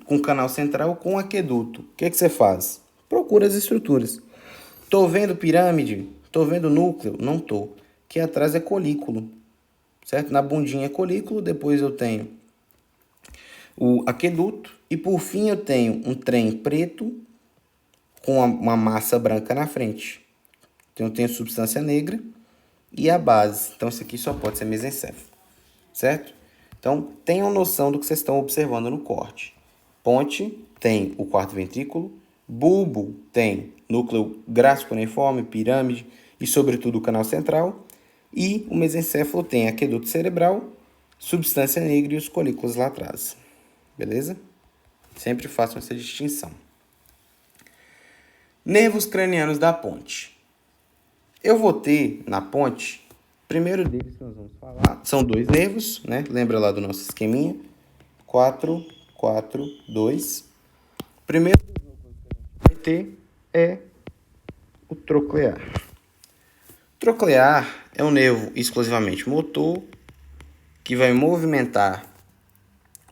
com canal central com aqueduto. O que você faz? Procura as estruturas. Tô vendo pirâmide? Tô vendo núcleo? Não tô. Aqui atrás é colículo, certo? Na bundinha é colículo, depois eu tenho o aqueduto e por fim eu tenho um trem preto com uma massa branca na frente. Então eu tenho substância negra e a base. Então isso aqui só pode ser mesencéfalo, certo? Então tenham noção do que vocês estão observando no corte. Ponte tem o quarto ventrículo, bulbo tem núcleo gráfico cuneiforme, pirâmide e sobretudo o canal central. E o mesencéfalo tem aqueduto cerebral, substância negra e os colículos latrais. Beleza? Sempre façam essa distinção. Nervos cranianos da ponte. Eu vou ter na ponte, primeiro deles que nós vamos falar, são dois nervos, né? Lembra lá do nosso esqueminha? 4, 4, 2. Primeiro dos núcleos que a gente vai ter é o troclear. O troclear é um nervo exclusivamente motor que vai movimentar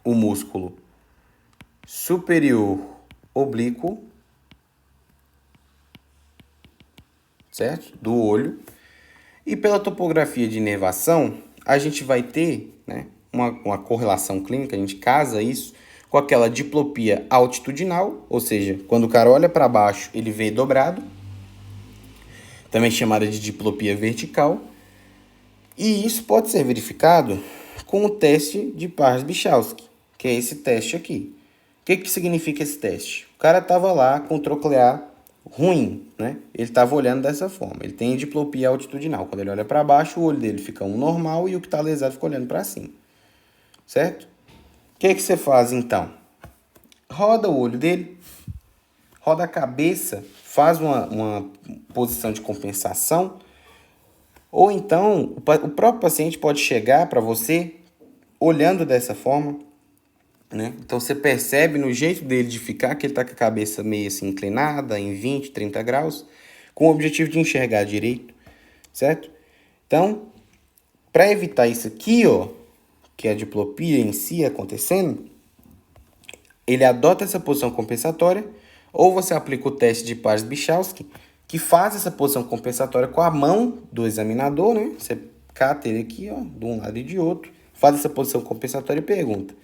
o músculo superior oblíquo, certo? Do olho. E pela topografia de inervação, a gente vai ter, né, uma correlação clínica, a gente casa isso com aquela diplopia altitudinal, ou seja, quando o cara olha para baixo, ele vê dobrado, também chamada de diplopia vertical, e isso pode ser verificado com o teste de Pars-Bichowski, que é esse teste aqui. O que significa esse teste? O cara estava lá com o troclear ruim, né? Ele estava olhando dessa forma. Ele tem diplopia altitudinal. Quando ele olha para baixo, o olho dele fica um normal e o que está lesado fica olhando para cima. Certo? O que você faz então? Roda o olho dele, roda a cabeça, faz uma posição de compensação, ou então o próprio paciente pode chegar para você olhando dessa forma, né? Então você percebe no jeito dele de ficar que ele está com a cabeça meio assim inclinada, em 20, 30 graus, com o objetivo de enxergar direito, certo? Então, para evitar isso aqui, ó, que é a diplopia em si acontecendo, ele adota essa posição compensatória, ou você aplica o teste de Pars-Bichowski, que faz essa posição compensatória com a mão do examinador, né? Você cata ele aqui, ó, de um lado e de outro, faz essa posição compensatória e pergunta: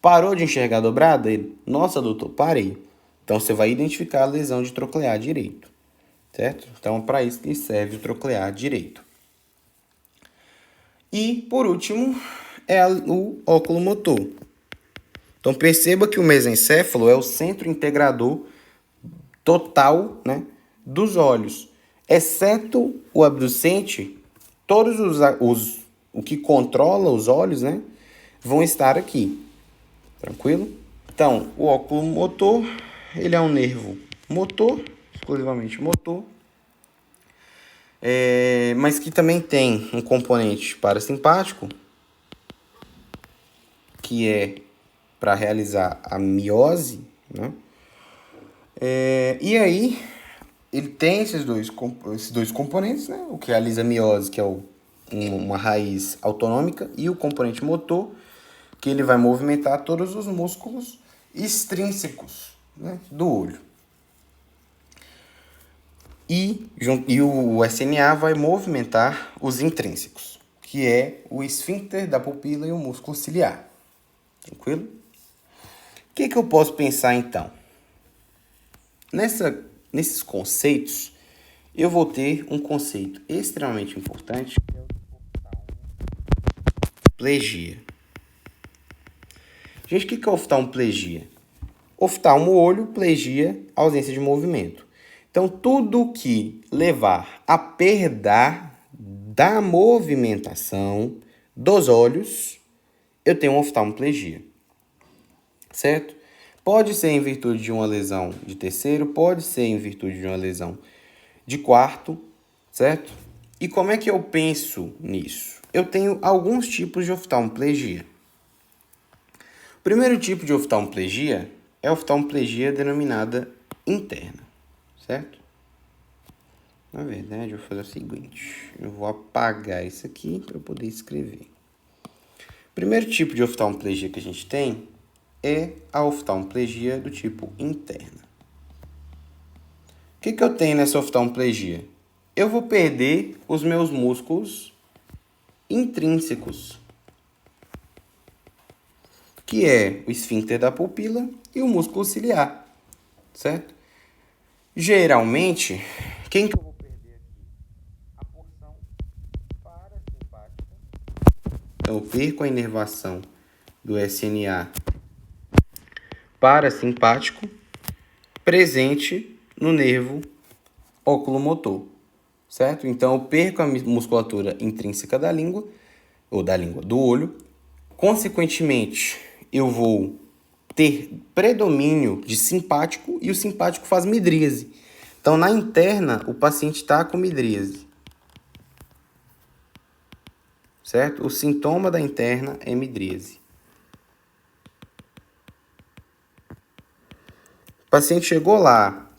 parou de enxergar dobrado? Ele: nossa, doutor, parei. Então, você vai identificar a lesão de troclear direito, certo? Então, para isso que serve o troclear direito. E, por último, é o oculomotor. Então, perceba que o mesencéfalo é o centro integrador total, né, dos olhos. Exceto o abducente, todos o que controla os olhos, né, vão estar aqui. Tranquilo? Então, o oculomotor, ele é um nervo motor, exclusivamente motor, mas que também tem um componente parasimpático, que é para realizar a miose, né? E aí, ele tem esses dois componentes, né? O que realiza a miose, que é uma raiz autonômica, e o componente motor, que ele vai movimentar todos os músculos extrínsecos, né, do olho. E o SNA vai movimentar os intrínsecos, que é o esfíncter da pupila e o músculo ciliar. Tranquilo? O que eu posso pensar então? Nesses conceitos, eu vou ter um conceito extremamente importante, que é o oftalmoplegia. Gente, o que é oftalmoplegia? Oftalmo, olho, plegia, ausência de movimento. Então, tudo que levar à perda da movimentação dos olhos, eu tenho uma oftalmoplegia. Certo? Pode ser em virtude de uma lesão de terceiro, pode ser em virtude de uma lesão de quarto, certo? E como é que eu penso nisso? Eu tenho alguns tipos de oftalmoplegia. O primeiro tipo de oftalmoplegia é a oftalmoplegia denominada interna, certo? Na verdade, eu vou fazer o seguinte, eu vou apagar isso aqui para eu poder escrever. O primeiro tipo de oftalmoplegia que a gente tem é a oftalmoplegia do tipo interna. O que eu tenho nessa oftalmoplegia? Eu vou perder os meus músculos intrínsecos, que é o esfíncter da pupila e o músculo ciliar, certo? Geralmente, quem que eu vou perder aqui? A porção parasimpática. Então, eu perco a inervação do SNA parasimpático presente no nervo oculomotor, certo? Então, eu perco a musculatura intrínseca da língua, ou da língua, do olho. Consequentemente, eu vou ter predomínio de simpático e o simpático faz midríase. Então, na interna, o paciente está com midríase, certo? O sintoma da interna é midríase. O paciente chegou lá,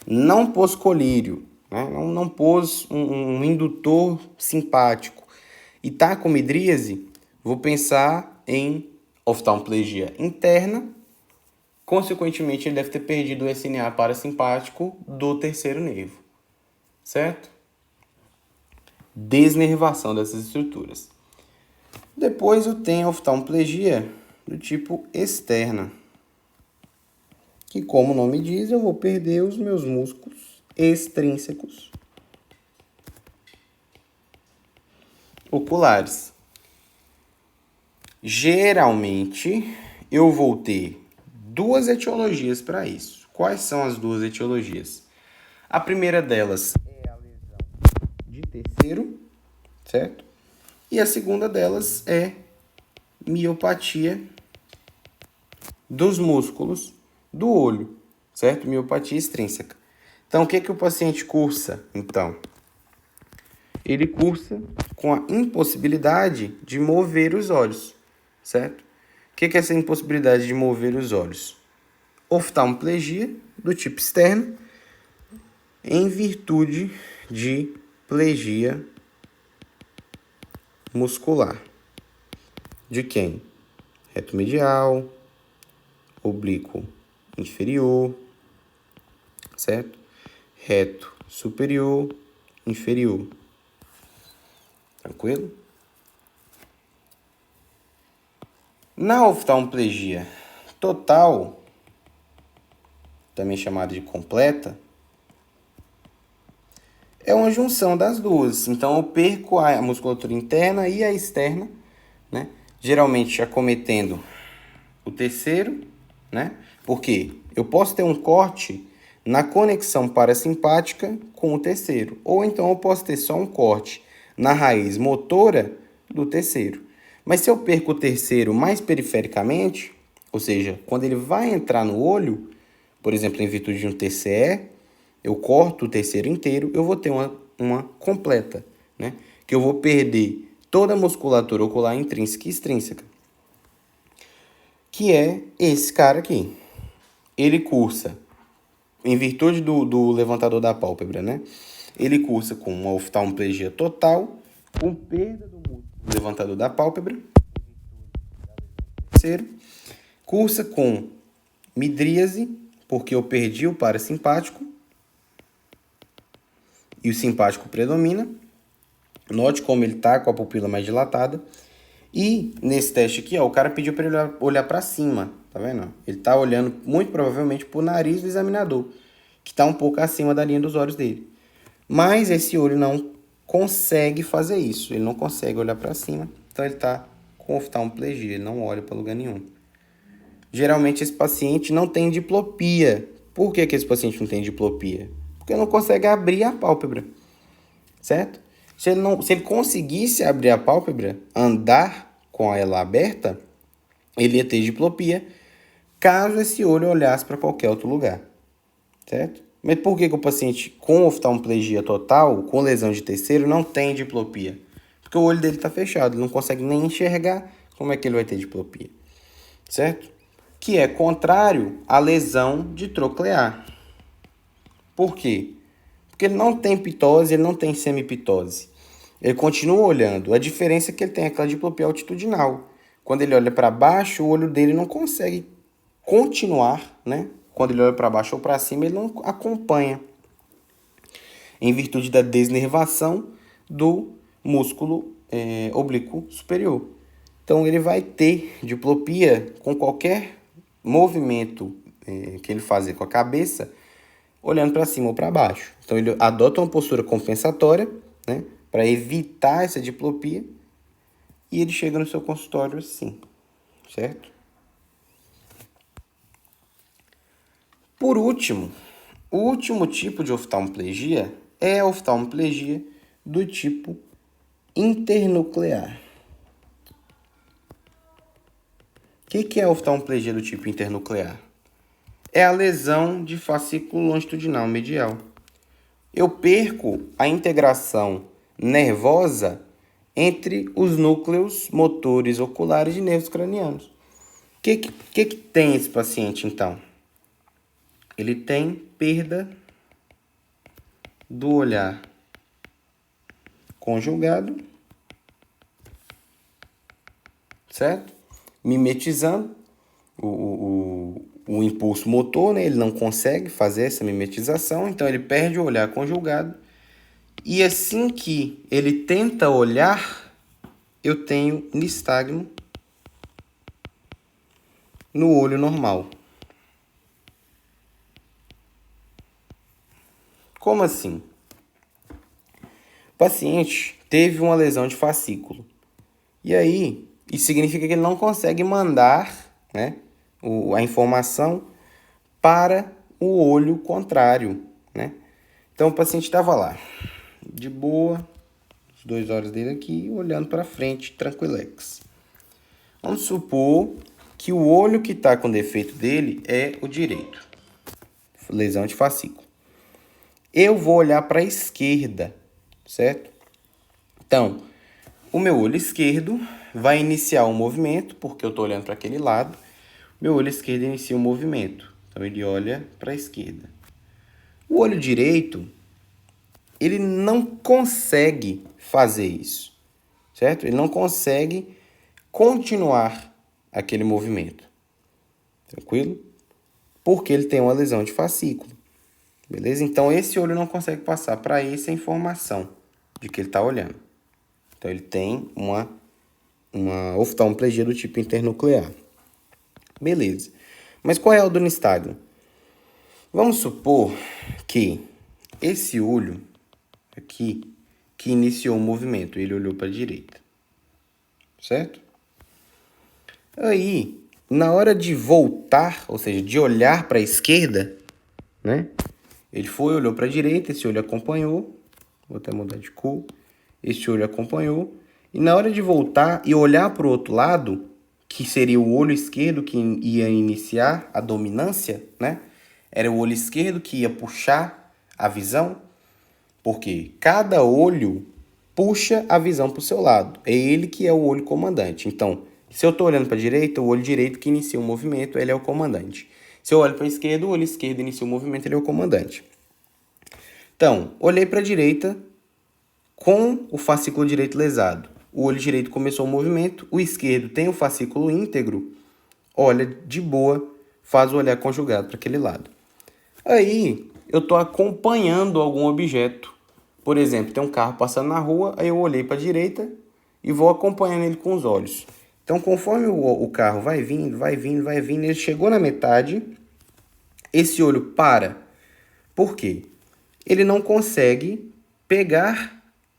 não pôs colírio, né? não pôs um indutor simpático e está com midríase, vou pensar em oftalmoplegia interna. Consequentemente, ele deve ter perdido o SNA parasimpático do terceiro nervo, certo? Desnervação dessas estruturas. Depois eu tenho a oftalmoplegia do tipo externa, que, como o nome diz, eu vou perder os meus músculos extrínsecos oculares. Geralmente, eu vou ter duas etiologias para isso. Quais são as duas etiologias? A primeira delas é a lesão de terceiro, certo? E a segunda delas é miopatia dos músculos do olho, certo? Miopatia extrínseca. Então, o que que o paciente cursa, então? Ele cursa com a impossibilidade de mover os olhos, certo? O que que é essa impossibilidade de mover os olhos? Oftalmoplegia do tipo externo, em virtude de plegia muscular. De quem? Reto medial, oblíquo inferior, certo? Reto superior, inferior. Tranquilo? Na oftalmoplegia total, também chamada de completa, é uma junção das duas. Então, eu perco a musculatura interna e a externa, né? Geralmente acometendo o terceiro, né? Porque eu posso ter um corte na conexão parasimpática com o terceiro, ou então eu posso ter só um corte na raiz motora do terceiro. Mas se eu perco o terceiro mais perifericamente, ou seja, quando ele vai entrar no olho, por exemplo, em virtude de um TCE, eu corto o terceiro inteiro, eu vou ter uma completa, né? Que eu vou perder toda a musculatura ocular intrínseca e extrínseca, que é esse cara aqui. Ele cursa, em virtude do levantador da pálpebra, né? Ele cursa com uma oftalmoplegia total, com perda do músculo levantador da pálpebra, terceiro, cursa com midríase, porque eu perdi o parasimpático, e o simpático predomina. Note como ele está com a pupila mais dilatada. E nesse teste aqui, ó, o cara pediu para ele olhar para cima, tá vendo? Ele está olhando muito provavelmente para o nariz do examinador, que está um pouco acima da linha dos olhos dele. Mas esse olho não consegue fazer isso, ele não consegue olhar para cima, então ele está com oftalmoplegia, ele não olha para lugar nenhum. Geralmente esse paciente não tem diplopia. Por que esse paciente não tem diplopia? Porque não consegue abrir a pálpebra, certo? Se ele conseguisse abrir a pálpebra, andar com ela aberta, ele ia ter diplopia, caso esse olho olhasse para qualquer outro lugar, certo? Mas por que o paciente com oftalmoplegia total, com lesão de terceiro, não tem diplopia? Porque o olho dele está fechado, ele não consegue nem enxergar, como é que ele vai ter diplopia, certo? Que é contrário à lesão de troclear. Por quê? Porque ele não tem pitose, ele não tem semipitose. Ele continua olhando. A diferença é que ele tem aquela diplopia altitudinal. Quando ele olha para baixo, o olho dele não consegue continuar, né? Quando ele olha para baixo ou para cima, ele não acompanha. Em virtude da desnervação do músculo oblíquo superior. Então, ele vai ter diplopia com qualquer movimento que ele fazer com a cabeça, olhando para cima ou para baixo. Então, ele adota uma postura compensatória, né, para evitar essa diplopia, e ele chega no seu consultório assim, certo? Por último, o último tipo de oftalmoplegia é a oftalmoplegia do tipo internuclear. O que é a oftalmoplegia do tipo internuclear? É a lesão de fascículo longitudinal medial. Eu perco a integração nervosa entre os núcleos motores oculares de nervos cranianos. O que tem esse paciente, então? Ele tem perda do olhar conjugado, certo? Mimetizando o impulso motor, né? Ele não consegue fazer essa mimetização, então ele perde o olhar conjugado. E assim que ele tenta olhar, eu tenho nistagmo no olho normal. Como assim? O paciente teve uma lesão de fascículo. E aí, isso significa que ele não consegue mandar, né, a informação para o olho contrário, né? Então o paciente estava lá, de boa, os 2 olhos dele aqui, olhando para frente, tranquilex. Vamos supor que o olho que está com defeito dele é o direito, lesão de fascículo. Eu vou olhar para a esquerda, certo? Então, o meu olho esquerdo vai iniciar um movimento, porque eu estou olhando para aquele lado. Meu olho esquerdo inicia um movimento, então ele olha para a esquerda. O olho direito, ele não consegue fazer isso, certo? Ele não consegue continuar aquele movimento, tranquilo? Porque ele tem uma lesão de fascículo, beleza? Então, esse olho não consegue passar para esse a informação de que ele está olhando. Então, ele tem uma oftalmoplegia do tipo internuclear. Beleza. Mas qual é o do nistagmo? Vamos supor que esse olho aqui, que iniciou o movimento, ele olhou para a direita, certo? Aí, na hora de voltar, ou seja, de olhar para a esquerda, né? Ele foi, olhou para a direita, esse olho acompanhou, vou até mudar de cor, esse olho acompanhou, e na hora de voltar e olhar para o outro lado, que seria o olho esquerdo que ia iniciar a dominância, né? Era o olho esquerdo que ia puxar a visão, porque cada olho puxa a visão para o seu lado. É ele que é o olho comandante. Então, se eu estou olhando para a direita, o olho direito que inicia o movimento, ele é o comandante. Se eu olho para a esquerda, o olho esquerdo inicia o movimento, ele é o comandante. Então, olhei para a direita com o fascículo direito lesado. O olho direito começou o movimento, o esquerdo tem o fascículo íntegro, olha de boa, faz o olhar conjugado para aquele lado. Aí, eu estou acompanhando algum objeto. Por exemplo, tem um carro passando na rua, aí eu olhei para a direita e vou acompanhando ele com os olhos. Então, conforme o carro vai vindo, ele chegou na metade, esse olho para. Por quê? Ele não consegue pegar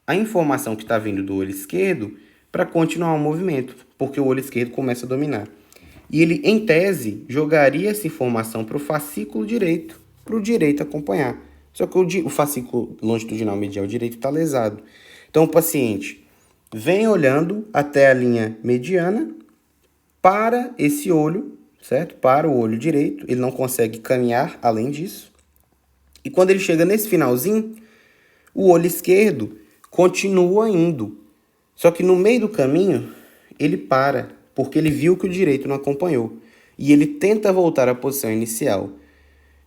a informação que está vindo do olho esquerdo para continuar o movimento, porque o olho esquerdo começa a dominar. E ele, em tese, jogaria essa informação para o fascículo direito, para o direito acompanhar. Só que o fascículo longitudinal medial direito está lesado. Então, o paciente vem olhando até a linha mediana para esse olho, certo? Para o olho direito. Ele não consegue caminhar além disso. E quando ele chega nesse finalzinho, o olho esquerdo continua indo. Só que no meio do caminho, ele para, porque ele viu que o direito não acompanhou. E ele tenta voltar à posição inicial.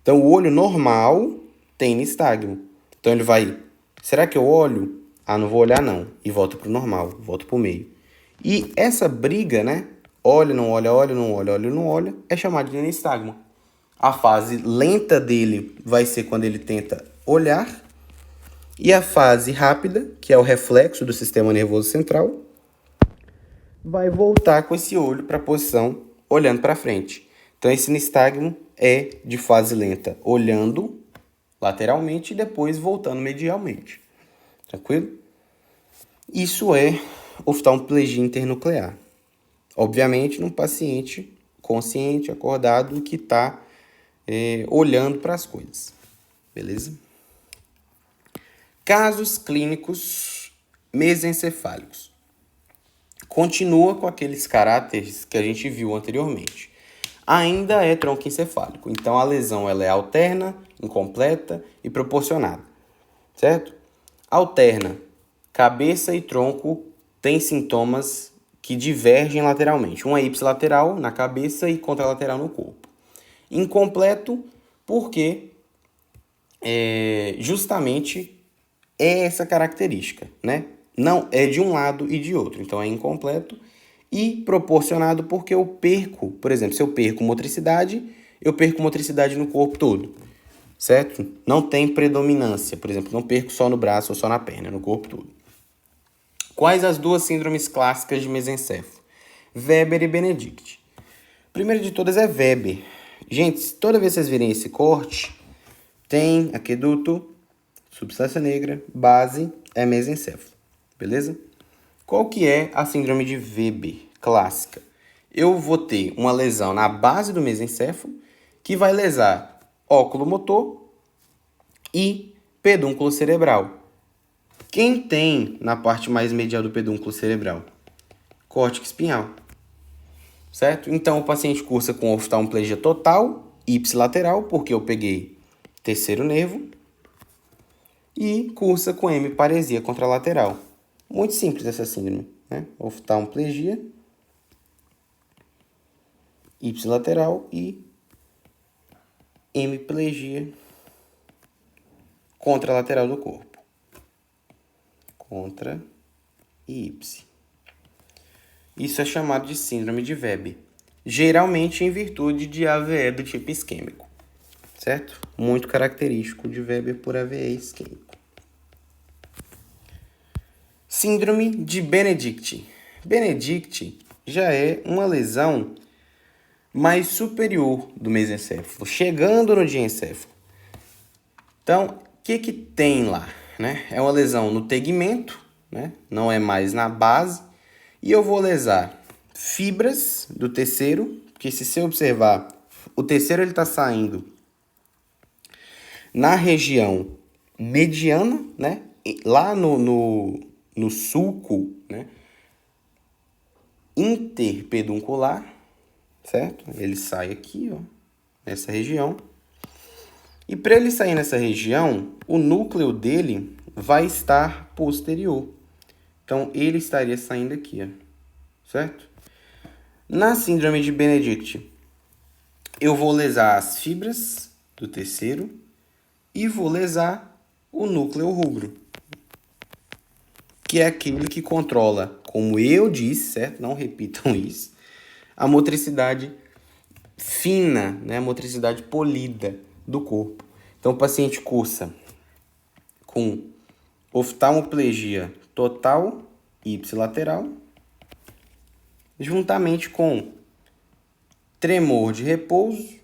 Então, o olho normal tem nistagmo. Então, ele vai... Será que eu olho? Ah, não vou olhar não. E volta para o normal, volta para o meio. E essa briga, né? Olha, não olha, olha, não olha, olha, não olha, é chamada de nistagmo. A fase lenta dele vai ser quando ele tenta olhar. E a fase rápida, que é o reflexo do sistema nervoso central, vai voltar com esse olho para a posição olhando para frente. Então, esse nistagmo é de fase lenta, olhando lateralmente e depois voltando medialmente. Tranquilo? Isso é oftalmoplegia internuclear. Obviamente, num paciente consciente, acordado, que está olhando para as coisas. Beleza? Casos clínicos mesencefálicos. Continua com aqueles caráteres que a gente viu anteriormente. Ainda é troncoencefálico, então a lesão ela é alterna, incompleta e proporcionada, certo? Alterna, cabeça e tronco têm sintomas que divergem lateralmente. Um é ipsilateral na cabeça e contralateral no corpo. Incompleto porque justamente é essa característica, né? Não é de um lado e de outro, então é incompleto e proporcionado porque eu perco, por exemplo, se eu perco motricidade no corpo todo, certo? Não tem predominância, por exemplo, não perco só no braço ou só na perna, no corpo todo. Quais as duas síndromes clássicas de mesencéfalo? Weber e Benedict. Primeiro de todas é Weber. Gente, toda vez que vocês virem esse corte, tem aqueduto, substância negra, base, é mesencéfalo, beleza? Qual que é a síndrome de Weber clássica? Eu vou ter uma lesão na base do mesencéfalo que vai lesar óculo motor e pedúnculo cerebral. Quem tem na parte mais medial do pedúnculo cerebral? Córtex espinhal, certo? Então o paciente cursa com oftalmoplegia total, ipsilateral, porque eu peguei terceiro nervo, e cursa com hemiparesia contralateral. Muito simples essa síndrome, né? Oftalmoplegia, ipsilateral e hemiplegia contralateral do corpo. Contra e ipsi. Isso é chamado de síndrome de Weber, geralmente em virtude de AVE do tipo isquêmico, certo? Muito característico de Weber por AVE isquêmico. Síndrome de Benedict. Benedict já é uma lesão mais superior do mesencéfalo, chegando no diencéfalo. Então, o que tem lá? Né? É uma lesão no tegmento, né? Não é mais na base, e eu vou lesar fibras do terceiro, porque se você observar, o terceiro está saindo na região mediana, né? Lá no sulco, né? Interpeduncular, certo? Ele sai aqui, ó, nessa região. E para ele sair nessa região, o núcleo dele vai estar posterior. Então, ele estaria saindo aqui, ó, certo? Na síndrome de Benedict, eu vou lesar as fibras do terceiro e vou lesar o núcleo rubro, que é aquele que controla, como eu disse, certo? Não repitam isso, a motricidade fina, né? A motricidade polida do corpo. Então, o paciente cursa com oftalmoplegia total e ipsilateral, juntamente com tremor de repouso,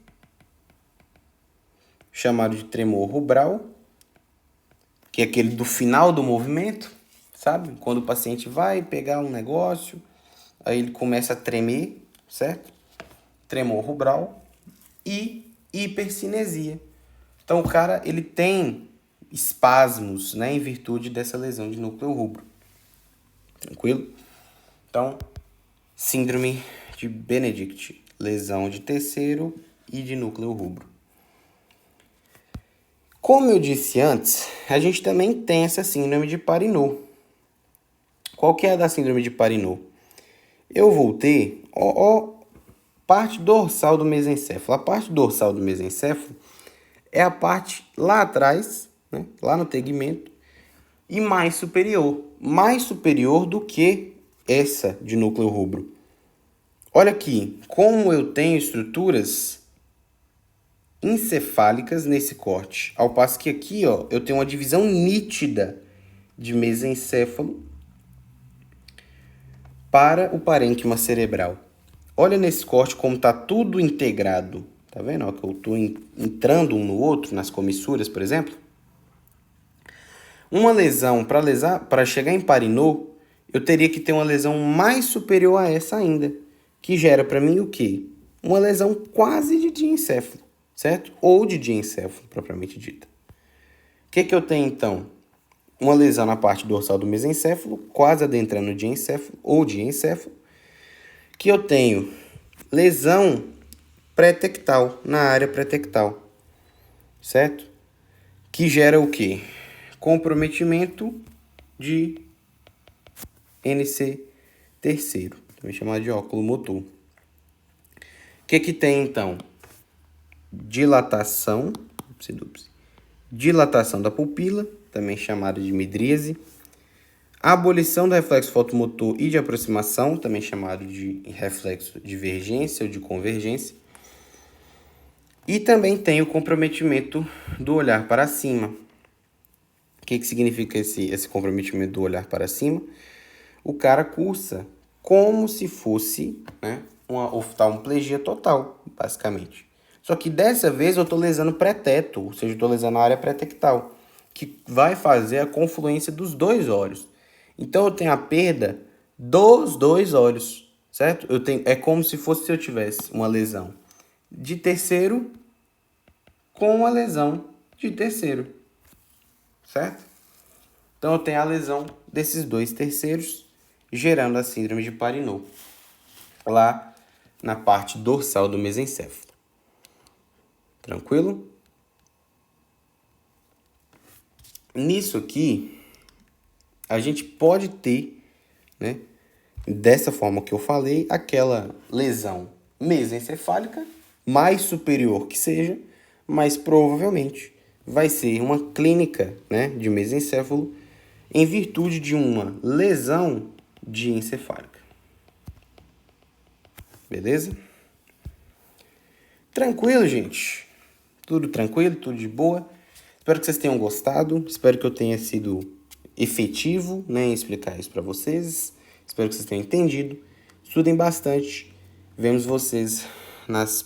chamado de tremor rubral, que é aquele do final do movimento, sabe? Quando o paciente vai pegar um negócio, aí ele começa a tremer, certo? Tremor rubral e hipercinesia. Então, o cara, ele tem espasmos, né, em virtude dessa lesão de núcleo rubro. Tranquilo? Então, síndrome de Benedict, lesão de terceiro e de núcleo rubro. Como eu disse antes, a gente também tem essa síndrome de Parinot. Qual que é a da síndrome de Parinot? Eu vou ter parte dorsal do mesencéfalo. A parte dorsal do mesencéfalo é a parte lá atrás, né, lá no tegmento, e mais superior do que essa de núcleo rubro. Olha aqui, como eu tenho estruturas encefálicas nesse corte, ao passo que aqui, ó, eu tenho uma divisão nítida de mesencéfalo para o parênquima cerebral. Olha nesse corte como está tudo integrado. Tá vendo? Ó, que eu estou entrando um no outro, nas comissuras, por exemplo. Uma lesão, para chegar em Parinot, eu teria que ter uma lesão mais superior a essa ainda, que gera para mim o quê? Uma lesão quase de diencéfalo, certo? Ou de diencéfalo, propriamente dita. O que eu tenho, então? uma lesão na parte dorsal do mesencéfalo, quase adentrando o diencéfalo ou diencéfalo, que eu tenho lesão pré-tectal, na área pré-tectal, certo? Que gera o quê? Comprometimento de NC terceiro, também chamado de óculo motor. O que tem então? Dilatação da pupila, também chamada de midríase. Abolição do reflexo fotomotor e de aproximação, também chamado de reflexo divergência ou de convergência. E também tem o comprometimento do olhar para cima. O que significa esse comprometimento do olhar para cima? O cara cursa como se fosse, né, uma oftalmoplegia total, basicamente. Só que dessa vez eu estou lesando pré-teto, ou seja, eu estou lesando a área pré-tectal, que vai fazer a confluência dos dois olhos. Então eu tenho a perda dos dois olhos, certo? É como se fosse se eu tivesse uma lesão de terceiro com uma lesão de terceiro, certo? Então eu tenho a lesão desses dois terceiros, gerando a síndrome de Parinot, lá na parte dorsal do mesencéfalo. Tranquilo? Nisso aqui, a gente pode ter, né, dessa forma que eu falei, aquela lesão mesencefálica, mais superior que seja, mas provavelmente vai ser uma clínica, né, de mesencéfalo em virtude de uma lesão diencefálica. Beleza? Tranquilo, gente? Tudo tranquilo, tudo de boa. Espero que vocês tenham gostado. Espero que eu tenha sido efetivo, né, em explicar isso para vocês. Espero que vocês tenham entendido. Estudem bastante. Vemos vocês nas